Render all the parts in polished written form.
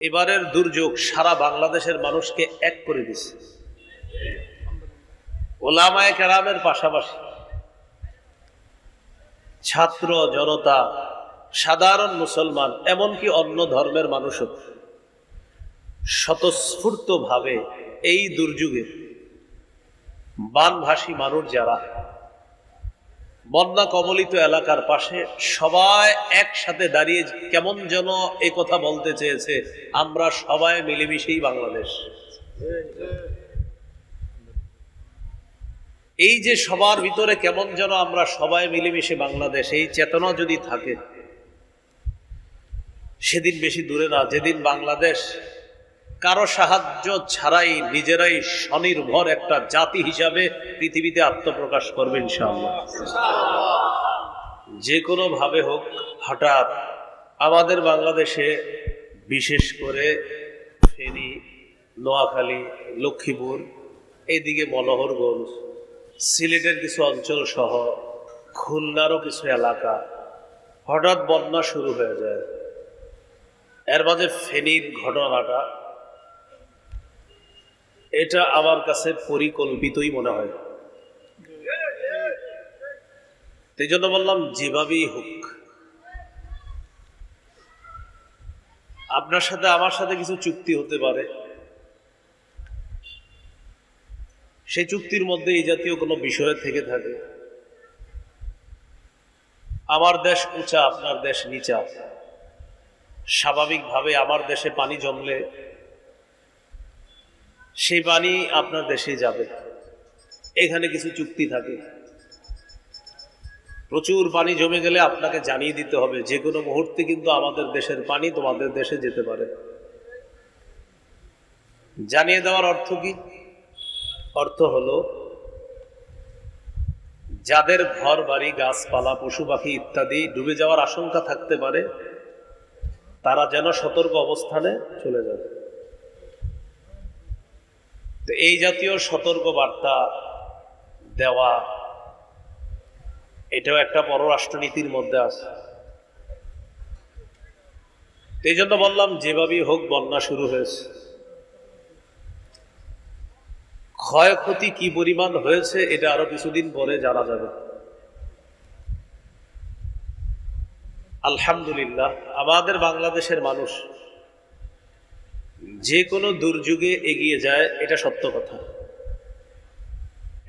এবারের দুর্যোগ সারা বাংলাদেশের মানুষকে এক করে দিছে। ওলামায়ে কেরামের পাশাপাশি ছাত্র জনতা, সাধারণ মুসলমান, এমনকি অন্য ধর্মের মানুষও স্বতঃস্ফূর্তভাবে এই দুর্যোগে বানভাসী মানুষ যারা বন্যা কবলিত এলাকার পাশে সবাই একসাথে দাঁড়িয়ে কেমন যেন এই কথা বলতে চেয়েছে, আমরা সবাই মিলেমিশেই বাংলাদেশ। এই যে সবার ভিতরে কেমন যেন আমরা সবাই মিলেমিশে বাংলাদেশ, এই চেতনা যদি থাকে, সেদিন বেশি দূরে না যেদিন বাংলাদেশ কারো সাহায্য ছাড়াই নিজেরাই স্বনির্ভর একটা জাতি হিসাবে পৃথিবীতে আত্মপ্রকাশ করবে ইনশাআল্লাহ। যে কোনো ভাবে হোক, হঠাৎ আমাদের বাংলাদেশে বিশেষ করে ফেনী, নোয়াখালী, লক্ষ্মীপুর, এইদিকে মনোহরগঞ্জ, সিলেটের কিছু অঞ্চল সহ খুলনারও কিছু এলাকা হঠাৎ বন্যা শুরু হয়ে যায়। এর মাঝে ফেনীর ঘটনাটা, এটা আমার কাছে পরিকল্পিতই মনে হয়। এই জন্য বললাম যেভাবেই হোক, আপনার সাথে আমার সাথে কিছু চুক্তি হতে পারে, সেই চুক্তির মধ্যে এই জাতীয় কোনো বিষয় থেকে থাকে। আমার দেশ উঁচা, আপনার দেশ নিচা, স্বাভাবিকভাবে আমার দেশে পানি জমলে সেই পানি আপনার দেশে যাবে, এখানে কিছু চুক্তি থাকে। প্রচুর পানি জমে গেলে আপনাকে জানিয়ে দিতে হবে যে কোনো মুহূর্তে কিন্তু আমাদের দেশের পানি তোমাদের দেশে যেতে পারে। জানিয়ে দেওয়ার অর্থ কি? অর্থ হলো যাদের ঘর বাড়ি, গাছপালা, পশু পাখি ইত্যাদি ডুবে যাওয়ার আশঙ্কা থাকতে পারে, তারা যেন সতর্ক অবস্থানে চলে যাবে। তো এই জাতীয় সতর্ক বার্তা দেওয়া, এটাও একটা পররাষ্ট্রনীতির মধ্যে আছে। এই জন্য বললাম যেভাবেই হোক বন্যা শুরু হয়েছে, ক্ষয়ক্ষতি কি পরিমাণ হয়েছে এটা আরো কিছুদিন পরে জানা যাবে। আলহামদুলিল্লাহ, আমাদের বাংলাদেশের মানুষ যে কোনো দুর্যোগে এগিয়ে যায়, এটা সত্য কথা।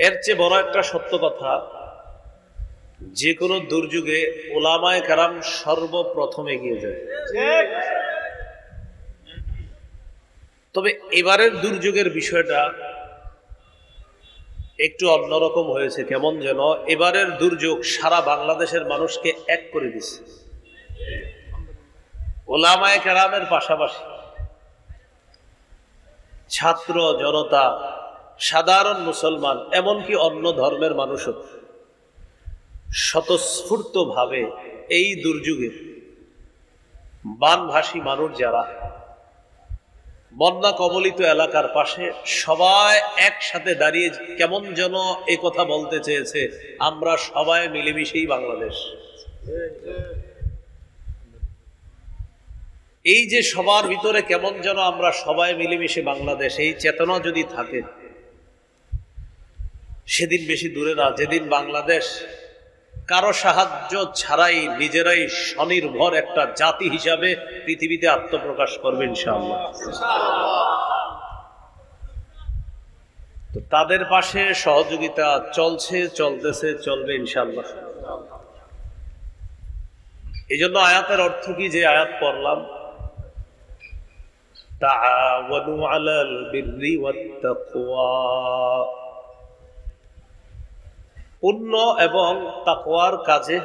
এর চেয়ে বড় একটা সত্য কথা, যে কোনো দুর্যোগে ওলামায়ে কেরাম সর্বপ্রথম এগিয়ে যায়। তবে এবারের দুর্যোগের বিষয়টা একটু অন্যরকম হয়েছে। কেমন যেন এবারের দুর্যোগ সারা বাংলাদেশের মানুষকে এক করে দিছে। ওলামায়ে কেরামের পাশাপাশি ছাত্র জনতা, সাধারণ মুসলমান, এমনকি অন্য ধর্মের মানুষও স্বতঃস্ফূর্তভাবে এই দুর্যোগে বানভাসী মানুষ যারা বন্যা কবলিত এলাকার পাশে সবাই একসাথে দাঁড়িয়ে কেমন যেন এই কথা বলতে চেয়েছে, আমরা সবাই মিলেমিশেই বাংলাদেশ। এই যে সবার ভিতরে কেমন যেন আমরা সবাই মিলেমিশে বাংলাদেশ, এই চেতনা যদি থাকে, সেদিন বেশি দূরে না যেদিন বাংলাদেশ কারো সাহায্য ছাড়াই নিজেরাই স্বনির্ভর একটা জাতি হিসাবে পৃথিবীতে আত্মপ্রকাশ করবে ইনশাআল্লাহ। তো তাদের পাশে সহযোগিতা চলছে, চলতেছে, চলবে ইনশাআল্লাহ। এই জন্য আয়াতের অর্থ কি, যে আয়াত পড়লাম, তাআওয়ানু আলাল বিররি ওয়াত তাকওয়া, পুণ্য এবং তাকওয়ার কাজে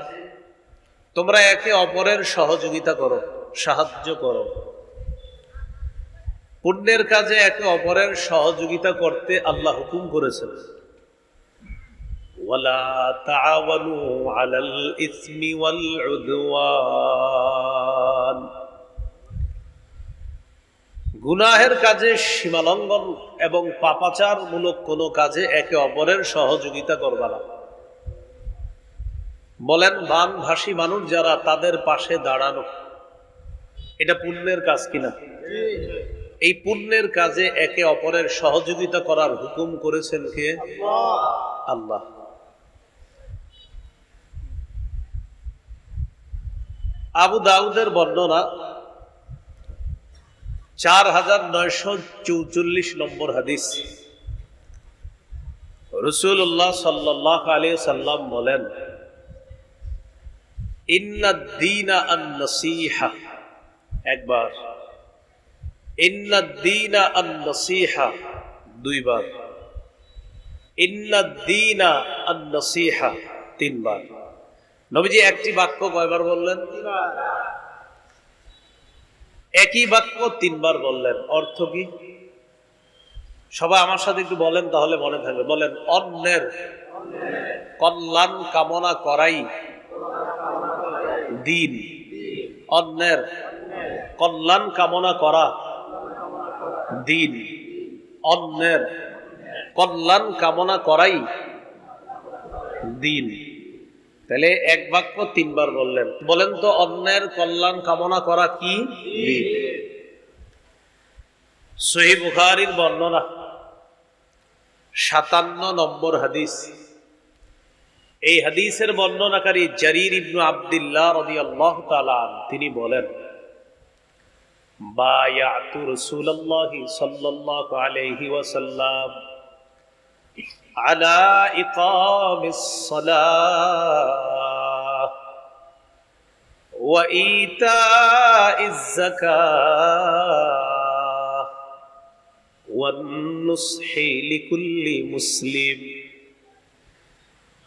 তোমরা একে অপরের সহযোগিতা করো, সাহায্য করো। পুণ্যের কাজে একে অপরের সহযোগিতা করতে আল্লাহ হুকুম করেছেন। ওয়ালা তাআওয়ানু আলাল ইসমি ওয়াল উদওয়ান, গুনাহের কাজে, সীমালঙ্ঘন এবং পাপাচার মূলক কোনো কাজে একে অপরের সহযোগিতা করবা না। বলেন বানভাসী মানুষ যারা, তাদের পাশে দাঁড়ানো, এটা পুণ্যের কাজ কিনা? এই পুণ্যের কাজে একে অপরের সহযোগিতা করার হুকুম করেছেন কে? আল্লাহ। আবু দাউদের বর্ণনা 4944 নম্বর হাদিস। রাসূলুল্লাহ সাল্লাল্লাহু আলাইহি সাল্লাম বলেন, ইন্নাদ দীনা আন-নাসীহা। একবার। ইন্নাদ দীনা আন-নাসীহা। দুইবার। ইন্নাদ দীনা আন-নাসীহা। তিনবার। নবীজি একটি বাক্য কয়বার বললেন? একই বাক্য তিনবার বললেন। অর্থ কি? সবাই আমার সাথে একটু বলেন, তাহলে মনে থাকবে। বলেন, অন্যের কল্যাণ কামনা করাই দিন। অন্যের কল্যাণ কামনা করা দিন। অন্যের কল্যাণ কামনা করাই দিন। তাহলে এক বাক্য তিনবার বললেন। বলেন তো, অন্যের কল্যাণ কামনা করা কি? দিন। সহিহ বুখারীর বর্ণনা 57 নম্বর হাদিস। এই হাদিসের বর্ণনাকারী জারির ইবনে আব্দুল্লাহ রাদিয়াল্লাহু তাআলা আনহু, তিনি বলেন, বায়াতু রাসূলুল্লাহি সাল্লাল্লাহু আলাইহি ওয়াসাল্লাম আলা ইকামিস সালাহ ওয়া ইতাইজ যাকাহ ওয়ান নুসহি লিকুল্লি মুসলিম।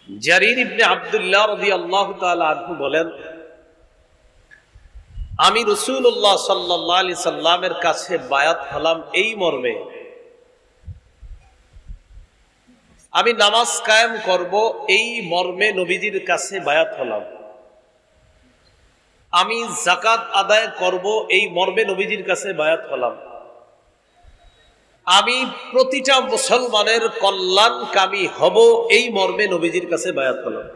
জারির ইবনে আব্দুল্লাহ রাদিয়াল্লাহু তাআলা আনহু বলেন, আমি রাসূলুল্লাহ সাল্লাল্লাহু আলাইহি সাল্লামের কাছে বায়াত হলাম এই মর্মে, আমি নামাজ কায়েম করব এই মর্মে নবীজির কাছে বায়াত হলাম। আমি যাকাত আদায় করব এই মর্মে নবীজির কাছে বায়াত হলাম। আমি প্রতিটা মুসলমানের কল্যাণকামী হব এই মর্মে নবীজির কাছে বায়াত হলাম।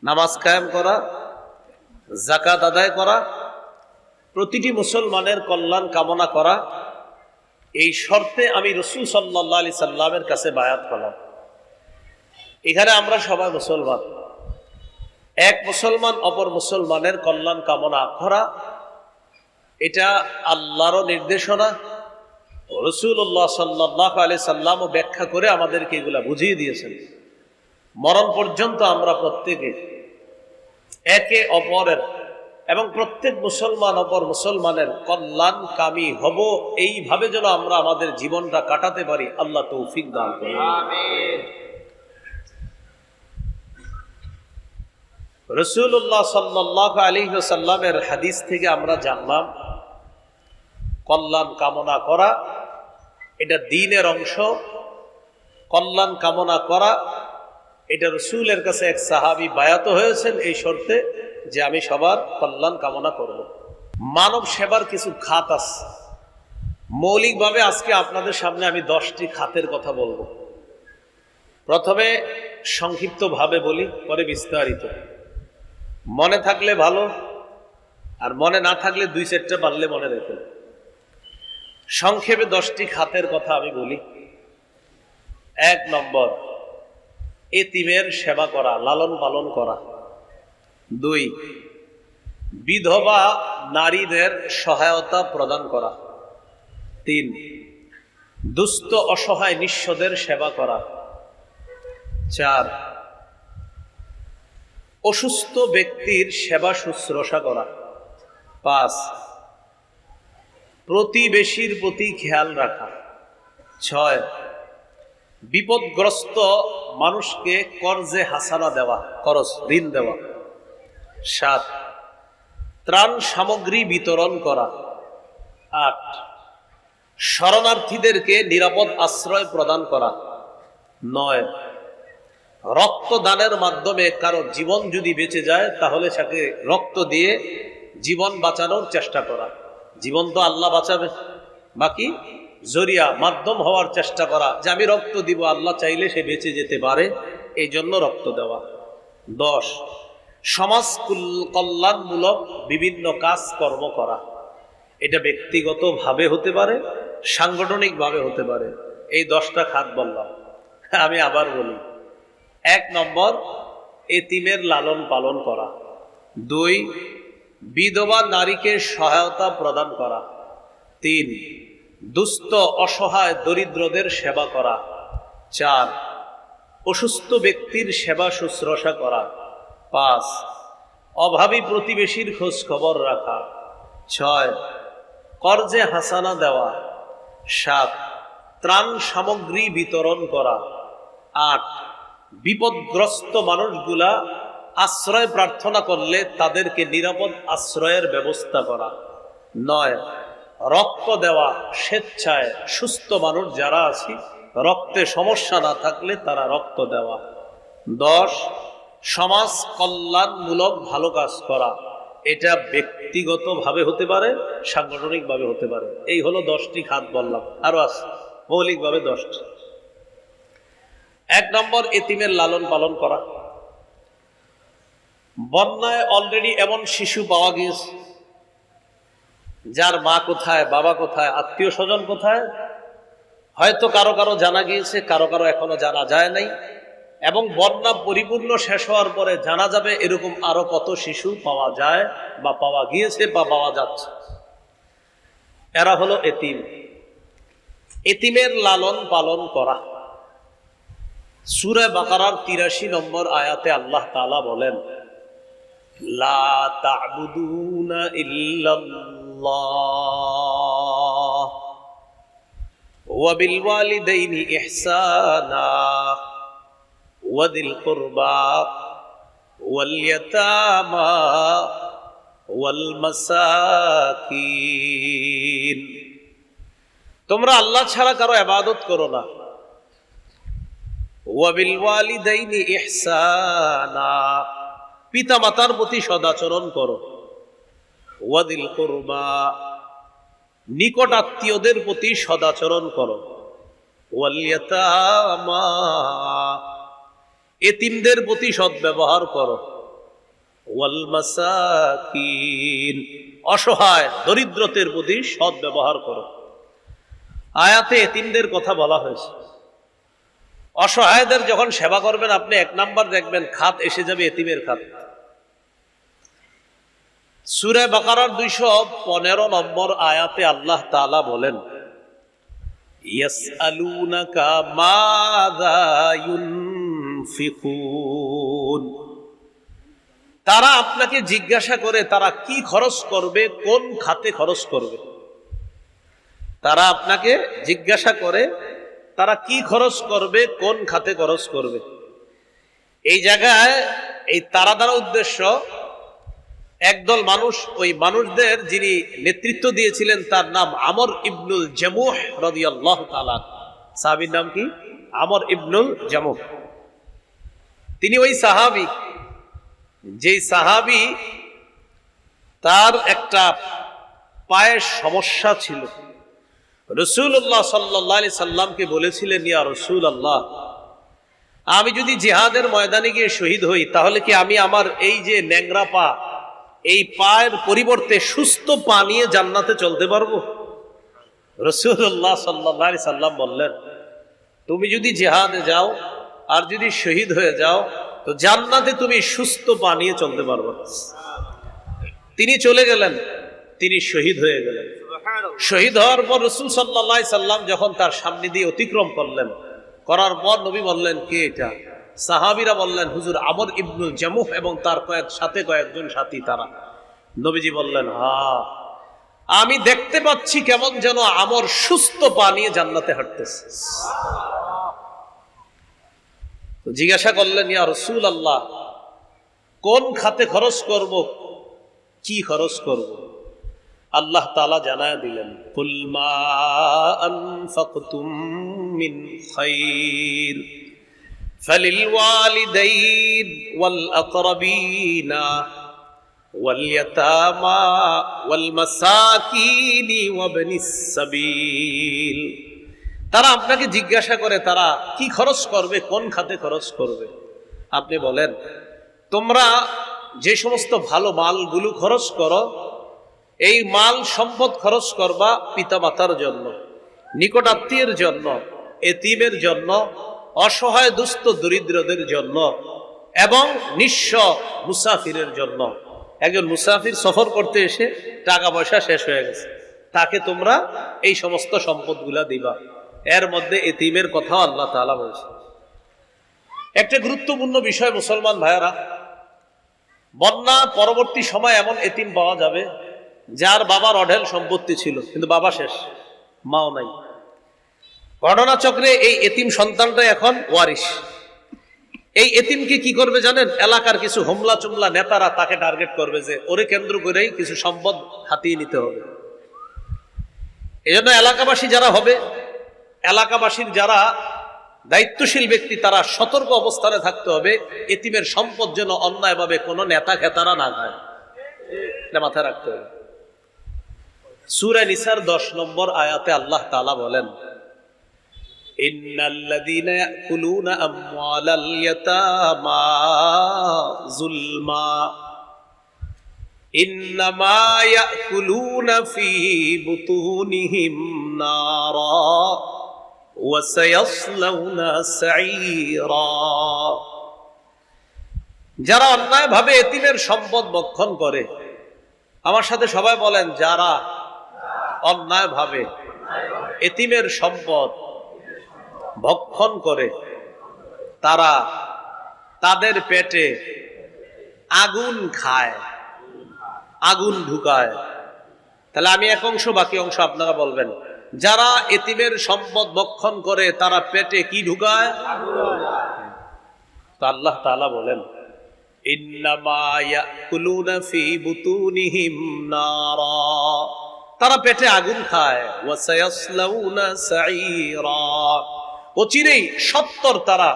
নামাজ কায়েম করা, যাকাত আদায় করা, প্রতিটি মুসলমানের কল্যাণ কামনা করা, এই শর্তে আমি রাসূল সাল্লাল্লাহু আলাইহি সাল্লামের কাছে বায়াত হলাম। এখানে আমরা সবাই মুসলমান। এক মুসলমান অপর মুসলমানের কল্যাণ কামনা করা, এটা আল্লাহর নির্দেশনা। রাসূলুল্লাহ সাল্লাল্লাহু আলাইহি সাল্লামও ব্যাখ্যা করে আমাদেরকে এগুলা বুঝিয়ে দিয়েছেন। মরণ পর্যন্ত আমরা প্রত্যেকে একে অপরের এবং প্রত্যেক মুসলমান অপর মুসলমানের কল্যাণকামী হব, এইভাবে যেন আমরা আমাদের জীবনটা কাটাতে পারি, আল্লাহ তৌফিক দান করুন। আমিন। রাসূলুল্লাহ সাল্লাল্লাহু আলাইহি ওয়াসাল্লামের হাদিস থেকে আমরা জানলাম, কল্যাণ কামনা করা এটা দ্বীনের অংশ। কল্যাণ কামনা করা এটা রাসূলের কাছে এক সাহাবী বায়াত হয়েছেন এই শর্তে যে আমি সবার কল্যাণ কামনা করব। মানব সেবার কিছু খাত আছে। মৌলিকভাবে আজকে আপনাদের সামনে আমি 10টি খাতের কথা বলবো। প্রথমে সংক্ষিপ্তভাবে বলি, পরে বিস্তারিত। মনে থাকলে ভালো, আর মনে না থাকলে 2-4টা পারলে মনে রেখে। সংক্ষেপে 10টি খাতের কথা আমি বলি। 1 নম্বর, এতিমের সেবা করা, লালন পালন করা। 2, বিধবা নারীদের সহায়তা প্রদান করা। 3, দুস্থ অসহায় নিঃস্বদের সেবা করা। 4, অসুস্থ ব্যক্তির সেবা শুশ্রূষা করা। 5, প্রতিবেশীর প্রতি খেয়াল রাখা। 6, বিপদগ্রস্ত মানুষকে কর্জে হাসানা দেওয়া, খরচ ঋণ দেওয়া। 7, ত্রাণ সামগ্রী বিতরণ করা। 8, শরণার্থীদেরকে নিরাপদ আশ্রয় প্রদান করা। 9, রক্তদানের মাধ্যমে কারো জীবন যদি বেঁচে যায় তাহলে তাকে রক্ত দিয়ে জীবন বাঁচানোর চেষ্টা করা। জীবন তো আল্লাহ বাঁচাবে, বাকি জরিয়া মাধ্যম হওয়ার চেষ্টা করা, যে আমি রক্ত দিব, আল্লাহ চাইলে সে বেঁচে যেতে পারে, এই জন্য রক্ত দেওয়া। 10, সমাজ কল্যাণমূলক বিভিন্ন কাজ কর্ম করা, এটা ব্যক্তিগতভাবে হতে পারে, সাংগঠনিকভাবে হতে পারে। এই 10টা খাত বললাম। আমি আবার বলি, 1 নম্বর এতিমের লালন পালন করা, 2 বিধবা নারীকে সহায়তা প্রদান করা, 3 দুস্থ অসহায় দরিদ্রদের সেবা করা, 4 অসুস্থ ব্যক্তির সেবা শুশ্রূষা করা, 5 অভাবী প্রতিবেশীর খোঁজ খবর রাখা, 6 কর্জে হাসানা দেওয়া, 7 ত্রাণ সামগ্রী বিতরণ করা, 8 বিপদগ্রস্ত মানুষগুলা আশ্রয় প্রার্থনা করলে তাদেরকে নিরাপদ আশ্রয়ের ব্যবস্থা করা, 9 রক্ত দেওয়া স্বেচ্ছায়, সুস্থ মানুষ যারা আছে রক্তে সমস্যা না থাকলে তারা রক্ত দেওয়া, 10 সমাজ কল্যাণমূলক ভালো কাজ করা, এটা ব্যক্তিগতভাবে হতে পারে, সাংগঠনিকভাবে হতে পারে। এই হলো 10টি খাত বললাম, আরো আছে মৌলিকভাবে 10টি। 1 নম্বর এতিমের লালন পালন করা। বন্যায় অলরেডি এমন শিশু পাওয়া গিয়েছে যার মা কোথায়, বাবা কোথায়, আত্মীয় স্বজন কোথায়, হয়তো কারো কারো জানা গিয়েছে, কারো কারো এখনো জানা যায় নাই। এবং বন্যা পরিপূর্ণ শেষ হওয়ার পরে জানা যাবে এরকম আরো কত শিশু পাওয়া যায় বা পাওয়া গিয়েছে বা পাওয়া যাচ্ছে। এরা হলো এতিম। এতিমের লালন পালন করা। সূরা বাকারার 83 নম্বর আয়াতে আল্লাহ তাআলা বলেন, লা তা'বুদুনা ইল্লাল্লাহ ওয়া বিল ওয়ালিদাইনি ইহসানা ওয়া যিল কুরবা ওয়াল ইয়াতামা ওয়াল মাসাকিন। তোমরা আল্লাহ ছাড়া কারো ইবাদত করো না। ওয়া বিল ওয়ালিদাইনি ইহসানা, পিতা মাতার প্রতি সদাচরণ করো। ওয়া যিল কুরবা, নিকট আত্মীয়দের প্রতি সদাচরণ করো। ওয়াল ইয়াতামা, এতিমদের প্রতি সদ্ব্যবহার করো। ওয়াল মাসাকিন, অসহায় দরিদ্রদের প্রতি সদ্ব্যবহার করো। আয়াতে এতিমদের কথা বলা হয়েছে। অসহায়দের যখন সেবা করবেন আপনি 1 নাম্বার দেখবেন খাত এসে যাবে এতিমের খাত। সূরা বাকারার 215 নম্বর আয়াতে আল্লাহ তাআলা বলেন, ইয়াসআলুনাকা মাযা ইউনফিকুন, তারা আপনাকে জিজ্ঞাসা করে তারা কি খরচ করবে, কোন খাতে খরচ করবে। তারা আপনাকে জিজ্ঞাসা করে তারা কি খরচ করবে, কোন খাতে খরচ করবে। এই জায়গায় এই তারা দ্বারা উদ্দেশ্য একদল মানুষ, ওই মানুষদের যিনি নেতৃত্ব দিয়েছিলেন তার নাম আমর ইবনুল জামুহ রাদিয়াল্লাহু তাআলা। সাহাবীর নাম কি? আমর ইবনুল জামুহ। তিনি ওই সাহাবী, যেই সাহাবী তার একটা পায়ের সমস্যা ছিল। রাসূলুল্লাহ সাল্লাল্লাহু আলাইহি সাল্লামকে বলেছিলেন, ইয়া রাসূলুল্লাহ, আমি যদি জিহাদের ময়দানে গিয়ে শহীদ হই তাহলে কি আমি আমার এই যে ন্যাংরা পা, এই পায়ের পরিবর্তে সুস্থ পা নিয়ে জান্নাতে চলতে পারবো? রাসূলুল্লাহ সাল্লাল্লাহু আলাইহি সাল্লাম বললেন, তুমি যদি জিহাদে যাও আর যদি শহীদ হয়ে যাও তো জান্নাতে তুমি সুস্থ পা নিয়ে চলতে পারবে। তিনি চলে গেলেন, তিনি শহীদ হয়ে গেলেন। শহীদ হওয়ার পর রাসূল সাল্লাল্লাহু আলাইহি সাল্লাম যখন তার সামনে দিয়ে অতিক্রম করলেন, করার পর নবী বললেন, কে এটা? সাহাবীরা বললেন, হুজুর আমর ইবনুল জামুহ এবং তার কয়েকজন সাথী তারা। নবীজি বললেন, হ্যাঁ, আমি দেখতে পাচ্ছি কেমন যেন আমর সুস্থ পা নিয়ে জান্নাতে হাঁটতেছে। জিজ্ঞাসা করলেন, ইয়া রাসূলুল্লাহ, কোন খাতে খরচ করব, কি খরচ করব? আল্লাহ তাআলা জানায় দিলেন, কুল মা আনফাকতুম মিন খায়র ফালিল ওয়ালিদাইন ওয়াল আকরাবিনা ওয়াল ইয়াতামা ওয়াল মাসাকিন ওয়া ইবনিস সাবিল। তারা আপনাকে জিজ্ঞাসা করে তারা কি খরচ করবে, কোন খাতে খরচ করবে। আপনি বলেন, তোমরা যে সমস্ত ভালো মালগুলো খরচ করো, এই মাল সম্পদ খরচ করবা পিতামাতার জন্য, নিকট আত্মীয়ের জন্য, এতিমের জন্য, অসহায় দুস্থ দরিদ্রদের জন্য এবং নিঃস্ব মুসাফিরের জন্য। একজন মুসাফির সফর করতে এসে টাকা পয়সা শেষ হয়ে গেছে, তাকে তোমরা এই সমস্ত সম্পদগুলা দিবা। এর মধ্যে এতিমের কথা আল্লাহ তাআলা বলছে। একটা গুরুত্বপূর্ণ বিষয় মুসলমান ভাইয়ারা, বন্যা পরবর্তী সময় এমন এতিম পাওয়া যাবে যার বাবার অঢেল সম্পত্তি ছিল কিন্তু বাবা শেষ, মাও নাই। ঘটনাচক্রে এই এতিম সন্তানটা এখন ওয়ারিশ। এই এতিমকে কি করবে জানেন? এলাকার কিছু হোমলা চুমলা নেতারা তাকে টার্গেট করবে যে ওরে কেন্দ্র করেই কিছু সম্পদ হাতিয়ে নিতে হবে। এই জন্য এলাকাবাসী যারা হবে, এলাকাবাসীর যারা দায়িত্বশীল ব্যক্তি, তারা সতর্ক অবস্থানে থাকতে হবে এতিমের সম্পদ যেন অন্যায়ভাবে কোনো নেতা খেতারা না খায়, এটা মাথায় রাখতে হবে। সূরা নিসার 10 নম্বর আয়াতে আল্লাহ তাআলা বলেন, ইন্নাল্লাযীনা ইয়াকুলুনা আমওয়ালাল ইয়াতামা যুলমা ইন্নামা ইয়াকুলুনা ফী বুতুনিহিম নারা ওয়া সায়াসলাউনা সাঈরা। যারা অন্যায়ভাবে এতিমের সম্পদ ভক্ষণ করে, আমার সাথে সবাই বলেন, যারা অন্যায়ভাবে এতিমের সম্পদ ভক্ষণ করে তারা তাদের পেটে আগুন খায়, আগুন ঢুকায়। তাহলে আমি এক অংশ, বাকি অংশ আপনারা বলবেন। যারা এতিমের সম্পদ ভক্ষণ করে তারা পেটে কি ঢুকায়? তো আল্লাহ তাআলা বলেন, ইন্নামা ইয়াকুলুনা ফী বুতুনিহিম নারা, তারা পেটে আগুন খায়, ওয়া সায়াসলাউনা সাঈরা, অচিরেই সত্তর তারা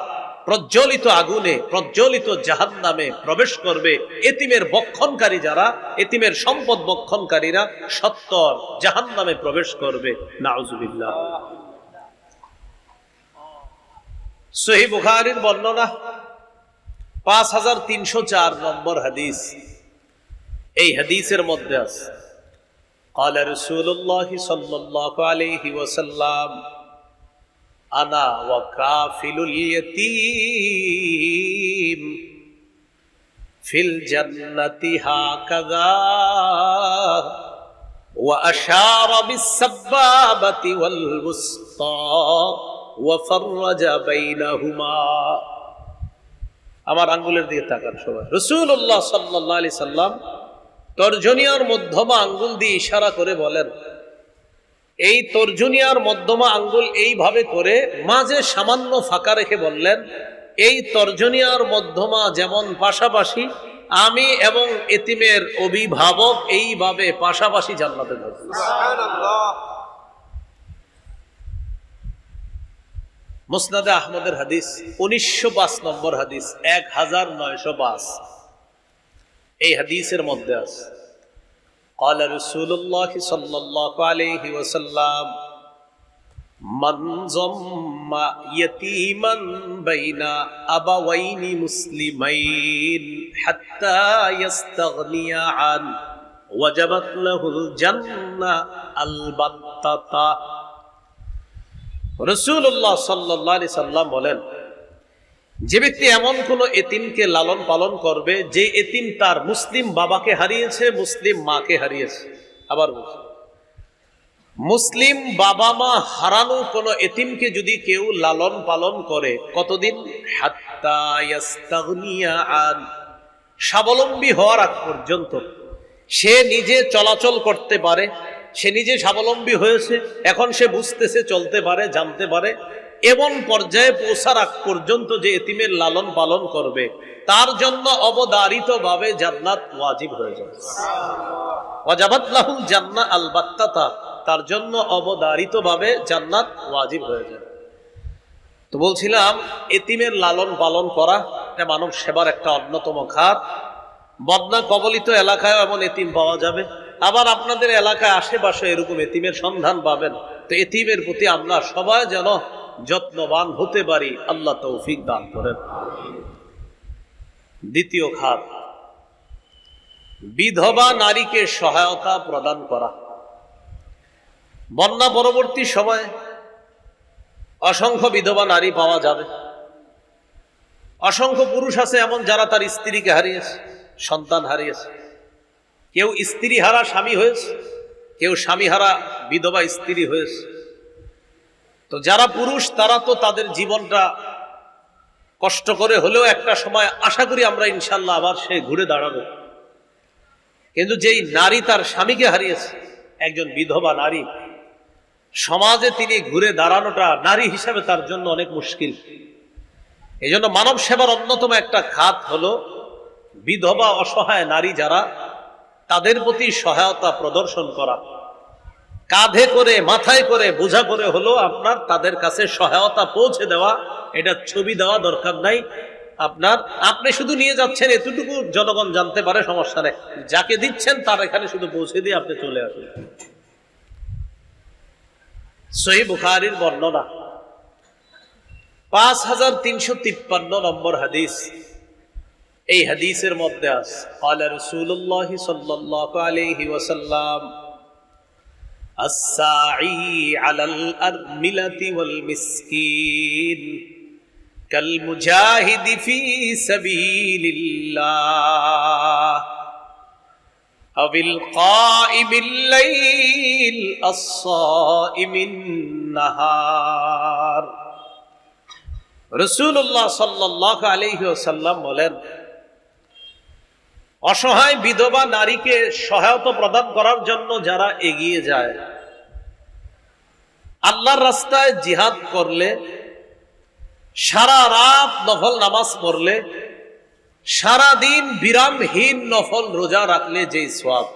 প্রজ্বলিত আগুনে, প্রজ্বলিত জাহান্নামে প্রবেশ করবে। এতিমের ভক্ষণকারী যারা, এতিমের সম্পদ ভক্ষণকারীরা সত্তর জাহান্নামে প্রবেশ করবে। নাউজুবিল্লাহ। সহিহ বুখারীর বর্ণনা 5304 নম্বর হাদিস। এই হাদিসের মধ্যে আছে, قال رسول الله صلى الله عليه وسلم أنا وكافل اليتيم في الجنة هكذا وأشار بالسبابة والوسطى وفرج بينهما। আমার আঙ্গুলের দিকে তাকান সবাই। রাসূলুল্লাহ সাল্লাল্লাহু আলাইহি সাল্লাম তর্জনিয়ার মধ্যমা আঙ্গুল দিয়ে ইশারা করে বলেন, এই তর্জনিয়ার মধ্যমা আঙ্গুল এইভাবে করে মাঝে সামান্য ফাঁকা রেখে বললেন, এই তর্জনিয়ার মধ্যমা যেমন পাশাপাশি, আমি এবং এতিমের অভিভাবক এইভাবে পাশাপাশি জান্নাতে থাকব। সুবহানাল্লাহ। মুসনাদে আহমদের হাদিস 1905 নম্বর হাদিস, 1905। এই হাদিসের মধ্যে আছে, قال رسول الله صلى الله عليه وسلم من ضم يتيما بين أبوين مسلمين حتى يستغني عنه وجبت له الجنة البتة। রাসূলুল্লাহ সাল্লাল্লাহু আলাইহি সাল্লাম বলেন, যে ব্যক্তি এমন কোন এতিমকে লালন পালন করবে যে এতিম তার মুসলিম বাবাকে হারিয়েছে, মুসলিম মাকে হারিয়েছে। আবার মুসলিম বাবা মা হারানো কোন এতিমকে যদি কেউ লালন পালন করে, কতদিন? হাত্তা ইয়াস্তাগনিয়া আন, স্বাবলম্বী হওয়ার আগ পর্যন্ত। সে নিজে চলাচল করতে পারে, সে নিজে স্বাবলম্বী হয়েছে, এখন সে বুঝতেছে, চলতে পারে, জানতে পারে, এমন পর্যায়ে পৌঁছার আগ পর্যন্ত যে এতিমের লালন পালন করবে তার জন্য অবধারিতভাবে জান্নাত ওয়াজিব হয়ে যাবে। ওয়াজাবাত লাহুল জান্নাহ আল বাত্তাতা, তার জন্য অবধারিতভাবে জান্নাত ওয়াজিব হয়ে যাবে। তো বলছিলাম, এতিমের লালন পালন করা এটা মানব সেবার একটা অন্যতম খাত। বন্যা কবলিত এলাকায় এমন এতিম পাওয়া যাবে, আবার আপনাদের এলাকায় আশেপাশে এরকম এতিমের সন্ধান পাবেন। তো এতিমের প্রতি আমরা সবাই যেন যত্নবান হতে পারি, আল্লাহ তৌফিক দান করেন। দ্বিতীয় খাত, বিধবা নারীকে সহায়তা প্রদান করা। বন্যা পরবর্তী সময়ে অসংখ্য বিধবা নারী পাওয়া যাবে। অসংখ্য পুরুষ আছে এমন যারা তার স্ত্রীকে হারিয়েছে, সন্তান হারিয়েছে। কেউ স্ত্রী হারা স্বামী হয়েছে, কেউ স্বামী হারা বিধবা স্ত্রী হয়েছে। তো যারা পুরুষ তারা তো তাদের জীবনটা কষ্ট করে হলেও একটা সময় আশা করি আমরা ইনশাল্লাহ আবার সে ঘুরে দাঁড়াবো। কিন্তু যেই নারী তার স্বামীকে হারিয়েছে, একজন বিধবা নারী, সমাজে তিনি ঘুরে দাঁড়ানোটা নারী হিসাবে তার জন্য অনেক মুশকিল। এই জন্য মানব সেবার অন্যতম একটা খাত হলো বিধবা অসহায় নারী যারা, তাদের প্রতি সহায়তা প্রদর্শন করা। কাঁধে করে মাথায় করে বোঝা করে হলো আপনার তাদের কাছে সহায়তা পৌঁছে দেওয়া। এটা ছবি দেওয়া দরকার নাই আপনার, আপনি শুধু নিয়ে যাচ্ছেন এতটুকু জনগণ জানতে পারে, সমস্যা নেই। যাকে দিচ্ছেন তার এখানে শুধু পৌঁছে দিয়ে আপনি চলে আসুন। সহিহ বুখারীর বর্ণনা 5353 নম্বর হাদিস। এই হাদিসের মধ্যে আছে ক্বালা রাসূলুল্লাহ সাল্লাল্লাহু আলাইহি ওয়াসাল্লাম আস-সাঈ আলাল আরমিলাতি ওয়াল মিসকিন কাল মুজাহিদি ফি সাবিলিল্লাহ আবিল কাইমিল লাইল আস-সাইমিন নাহার। রাসূলুল্লাহ সাল্লাল্লাহু আলাইহি ওয়াসাল্লাম বলেন, অসহায় বিধবা নারীকে সহায়তা প্রদান করার জন্য যারা এগিয়ে যায়, আল্লাহর রাস্তায় জিহাদ করলে, সারা রাত নফল নামাজ পড়লে, সারা দিন বিরামহীন নফল রোজা রাখলে যেই সওয়াব,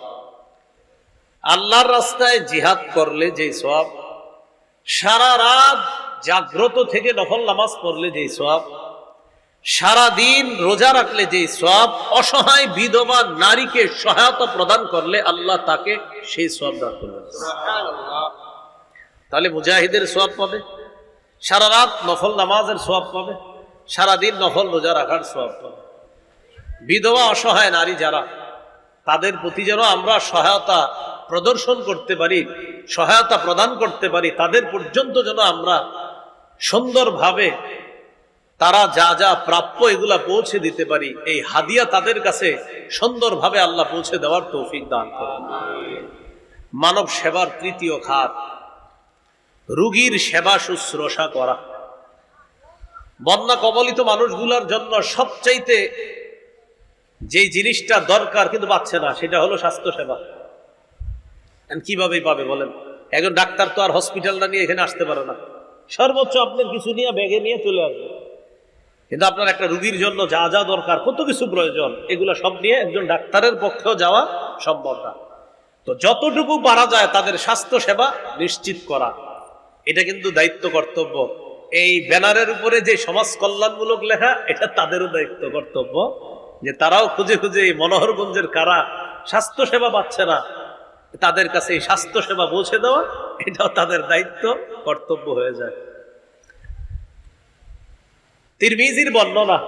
আল্লাহর রাস্তায় জিহাদ করলে যেই সওয়াব, সারা রাত জাগ্রত থেকে নফল নামাজ পড়লে যেই সওয়াব, সারা দিন রোজা রাখলে যেই সওয়াব, অসহায় বিধবা নারীকে সহায়তা প্রদান করলে আল্লাহ তাকে সেই সওয়াব দান করবেন। তাহলে মুজাহিদের সওয়াব পাবে, সারা রাত নফল নামাজের সওয়াব পাবে, সারা দিন নফল রোজা রাখার সওয়াব পাবে। বিধবা অসহায় নারী যারা, তাদের প্রতি যেন আমরা সহায়তা প্রদর্শন করতে পারি, সহায়তা প্রদান করতে পারি, তাদের পর্যন্ত যেন আমরা সুন্দরভাবে তারা যা যা প্রাপ্য এগুলা পৌঁছে দিতে পারি। এই হাদিয়া তাদের কাছে সুন্দরভাবে আল্লাহ পৌঁছে দেওয়ার তৌফিক দান করুন। মানব সেবার তৃতীয় খাত রোগীর সেবা শুশ্রূষা করা। বন্যা কবলিত মানুষগুলোর জন্য সবচাইতে যে জিনিসটা দরকার কিন্তু পাচ্ছে না, সেটা হলো স্বাস্থ্য সেবা। কিভাবে পাবে বলেন? একজন ডাক্তার তো আর হসপিটালটা নিয়ে এখানে আসতে পারে না, সর্বোচ্চ আপনার কিছু নিয়ে ব্যাগে নিয়ে চলে আসবে। কিন্তু আপনার একটা রোগীর জন্য যা যা দরকার, কত কিছু প্রয়োজন, এগুলো সব নিয়ে একজন ডাক্তারের পক্ষেও যাওয়া সম্ভব না। তো যতটুকু পারা যায় তাদের স্বাস্থ্য সেবা নিশ্চিত করা, এটা কিন্তু দায়িত্ব কর্তব্য। এই ব্যানারের উপরে যে সমাজ কল্যাণমূলক লেখা, এটা তাদেরও দায়িত্ব কর্তব্য যে তারাও খুঁজে খুঁজে এই মনোহরগঞ্জের কারা স্বাস্থ্য সেবা পাচ্ছে না, তাদের কাছে এই স্বাস্থ্য সেবা পৌঁছে দেওয়া, এটাও তাদের দায়িত্ব কর্তব্য হয়ে যায়। তিরমিজির বর্ণনা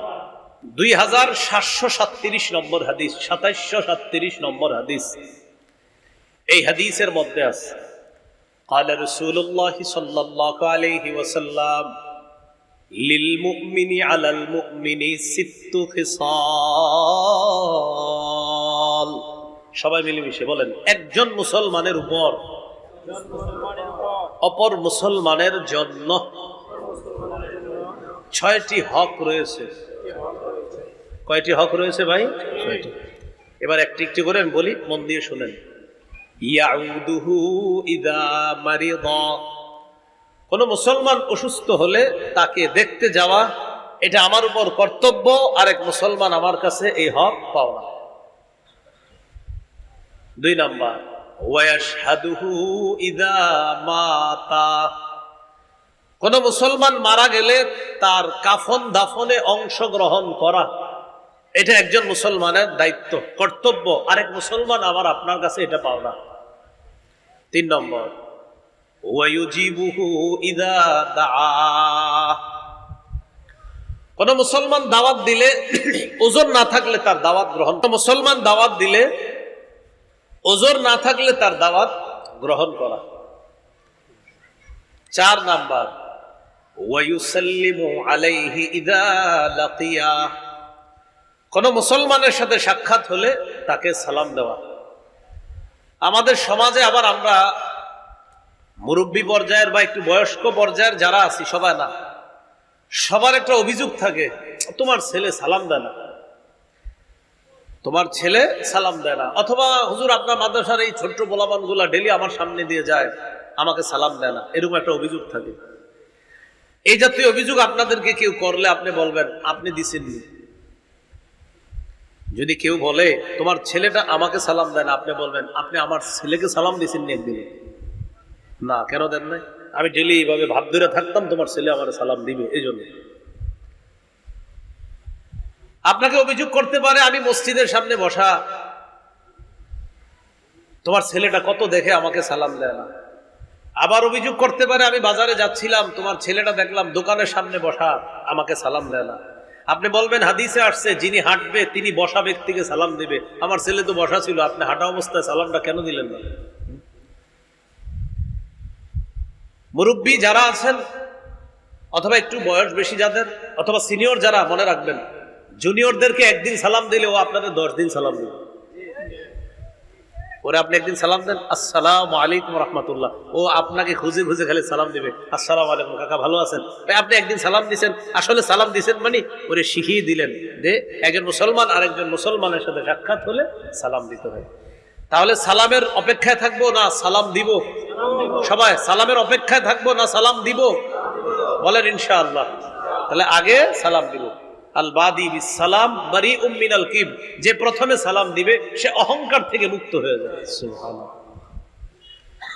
2737 নম্বর হাদিস, 2737 নম্বর হাদিস। এই হাদিসের মধ্যে আছে قال رسول الله صلى الله عليه وسلم للمؤمن على المؤمن 6 خصال। সবাই মিলেমিশে বলেন, একজন মুসলমানের উপর অপর মুসলমানের জন্য 6টি হক রয়েছে। কয়টি হক রয়েছে ভাই? 6টি। এবার একটি একটি করে আমি বলি, মন দিয়ে শুনেন। ইয়াউদুহু ইযা মারিদা, কোন মুসলমান অসুস্থ হলে তাকে দেখতে যাওয়া, এটা আমার উপর কর্তব্য, আরেক মুসলমান আমার কাছে এই হক পাওয়া। 2 নাম্বার, ওয়াশহাদুহু ইযা মাতা, কোন মুসলমান মারা গেলে তার কাফন দাফনে অংশগ্রহণ করা, এটা একজন মুসলমানের দায়িত্ব কর্তব্য, আরেক মুসলমান আমার আপনার কাছে এটা পাওয়া না। 3 নম্বর, ওয়ায়ুজিবুহু ইযা দাআ, কোন মুসলমান দাওয়াত দিলে ওজর না থাকলে তার দাওয়াত গ্রহণ, মুসলমান দাওয়াত দিলে ওজর না থাকলে তার দাওয়াত গ্রহণ করা। 4 নাম্বার, ওয়ায়ুসাল্লিমু আলাইহি ইযা লাকিয়া, কোন মুসলমানের সাথে সাক্ষাৎ হলে তাকে সালাম দেওয়া। আমাদের সমাজে আবার আমরা মুরব্বী পর্যায়ের বা একটু বয়স্ক পর্যায়ের যারা আছি, সবাই না, সবার একটা অভিযোগ থাকে, তোমার ছেলে সালাম দেয় না, তোমার ছেলে সালাম দেয় না, অথবা হুজুর আপনার মাদ্রাসার এই ছোট্ট পোলাপানগুলা ডেলি আমার সামনে দিয়ে যায়, আমাকে সালাম দেয় না, এরকম একটা অভিযোগ থাকে। এই জাতীয় অভিযোগ আপনাদেরকে কেউ করলে আপনি বলবেন আপনি দিছেননি। যদি কেউ বলে তোমার ছেলেটা আমাকে সালাম দেয় না, আপনি বলবেন আপনি আমার ছেলেকে সালাম দিছেননি একদিন? না, কেন দেন নাই? আমি ডেলি এইভাবে ভাব ধরে থাকতাম তোমার ছেলে আমার সালাম দিবে, এই জন্য। আপনাকে অভিযোগ করতে পারে আমি মসজিদের সামনে বসা, তোমার ছেলেটা কত দেখে আমাকে সালাম দেয় না। আবার অভিযোগ করতে পারে আমি বাজারে যাচ্ছিলাম, তোমার ছেলেটা দেখলাম দোকানের সামনে বসা, আমাকে সালাম দেয় না। আপনি বলবেন হাদিসে আসছে যিনি হাঁটবে তিনি বসা ব্যক্তিকে সালাম দিবে, আমার ছেলে তো বসা ছিল, আপনি হাঁটা অবস্থায় সালামটা কেন দিলেন না? মুরব্বী যারা আছেন অথবা একটু বয়স বেশি যাদের, অথবা সিনিয়র যারা, মনে রাখবেন জুনিয়রদেরকে একদিন সালাম দিলে ও আপনাদের 10 দিন সালাম দিবে। ওরে আপনি একদিন সালাম দেন, আসসালামু আলাইকুম রাহমাতুল্লাহ, ও আপনাকে খুঁজে খুঁজে খালি সালাম দিবে, আসসালামু আলাইকুম কাকা ভালো আছেন। আপনি একদিন সালাম দিছেন, আসলে সালাম দিছেন মানে ওরে শিখিয়ে দিলেন যে একজন মুসলমান আরেকজন মুসলমানের সাথে সাক্ষাৎ হলে সালাম দিতে হয়। তাহলে সালামের অপেক্ষায় থাকবো না সালাম দিব? সবাই সালামের অপেক্ষায় থাকবো না সালাম দিব? বলেন ইনশাআল্লাহ। তাহলে আগে সালাম দিব। আল বাদি বিস সালাম বারিউম মিনাল কিবর, যে প্রথমে সালাম দিবে সে অহংকার থেকে মুক্ত হয়ে যাবে। সুবহানাল্লাহ।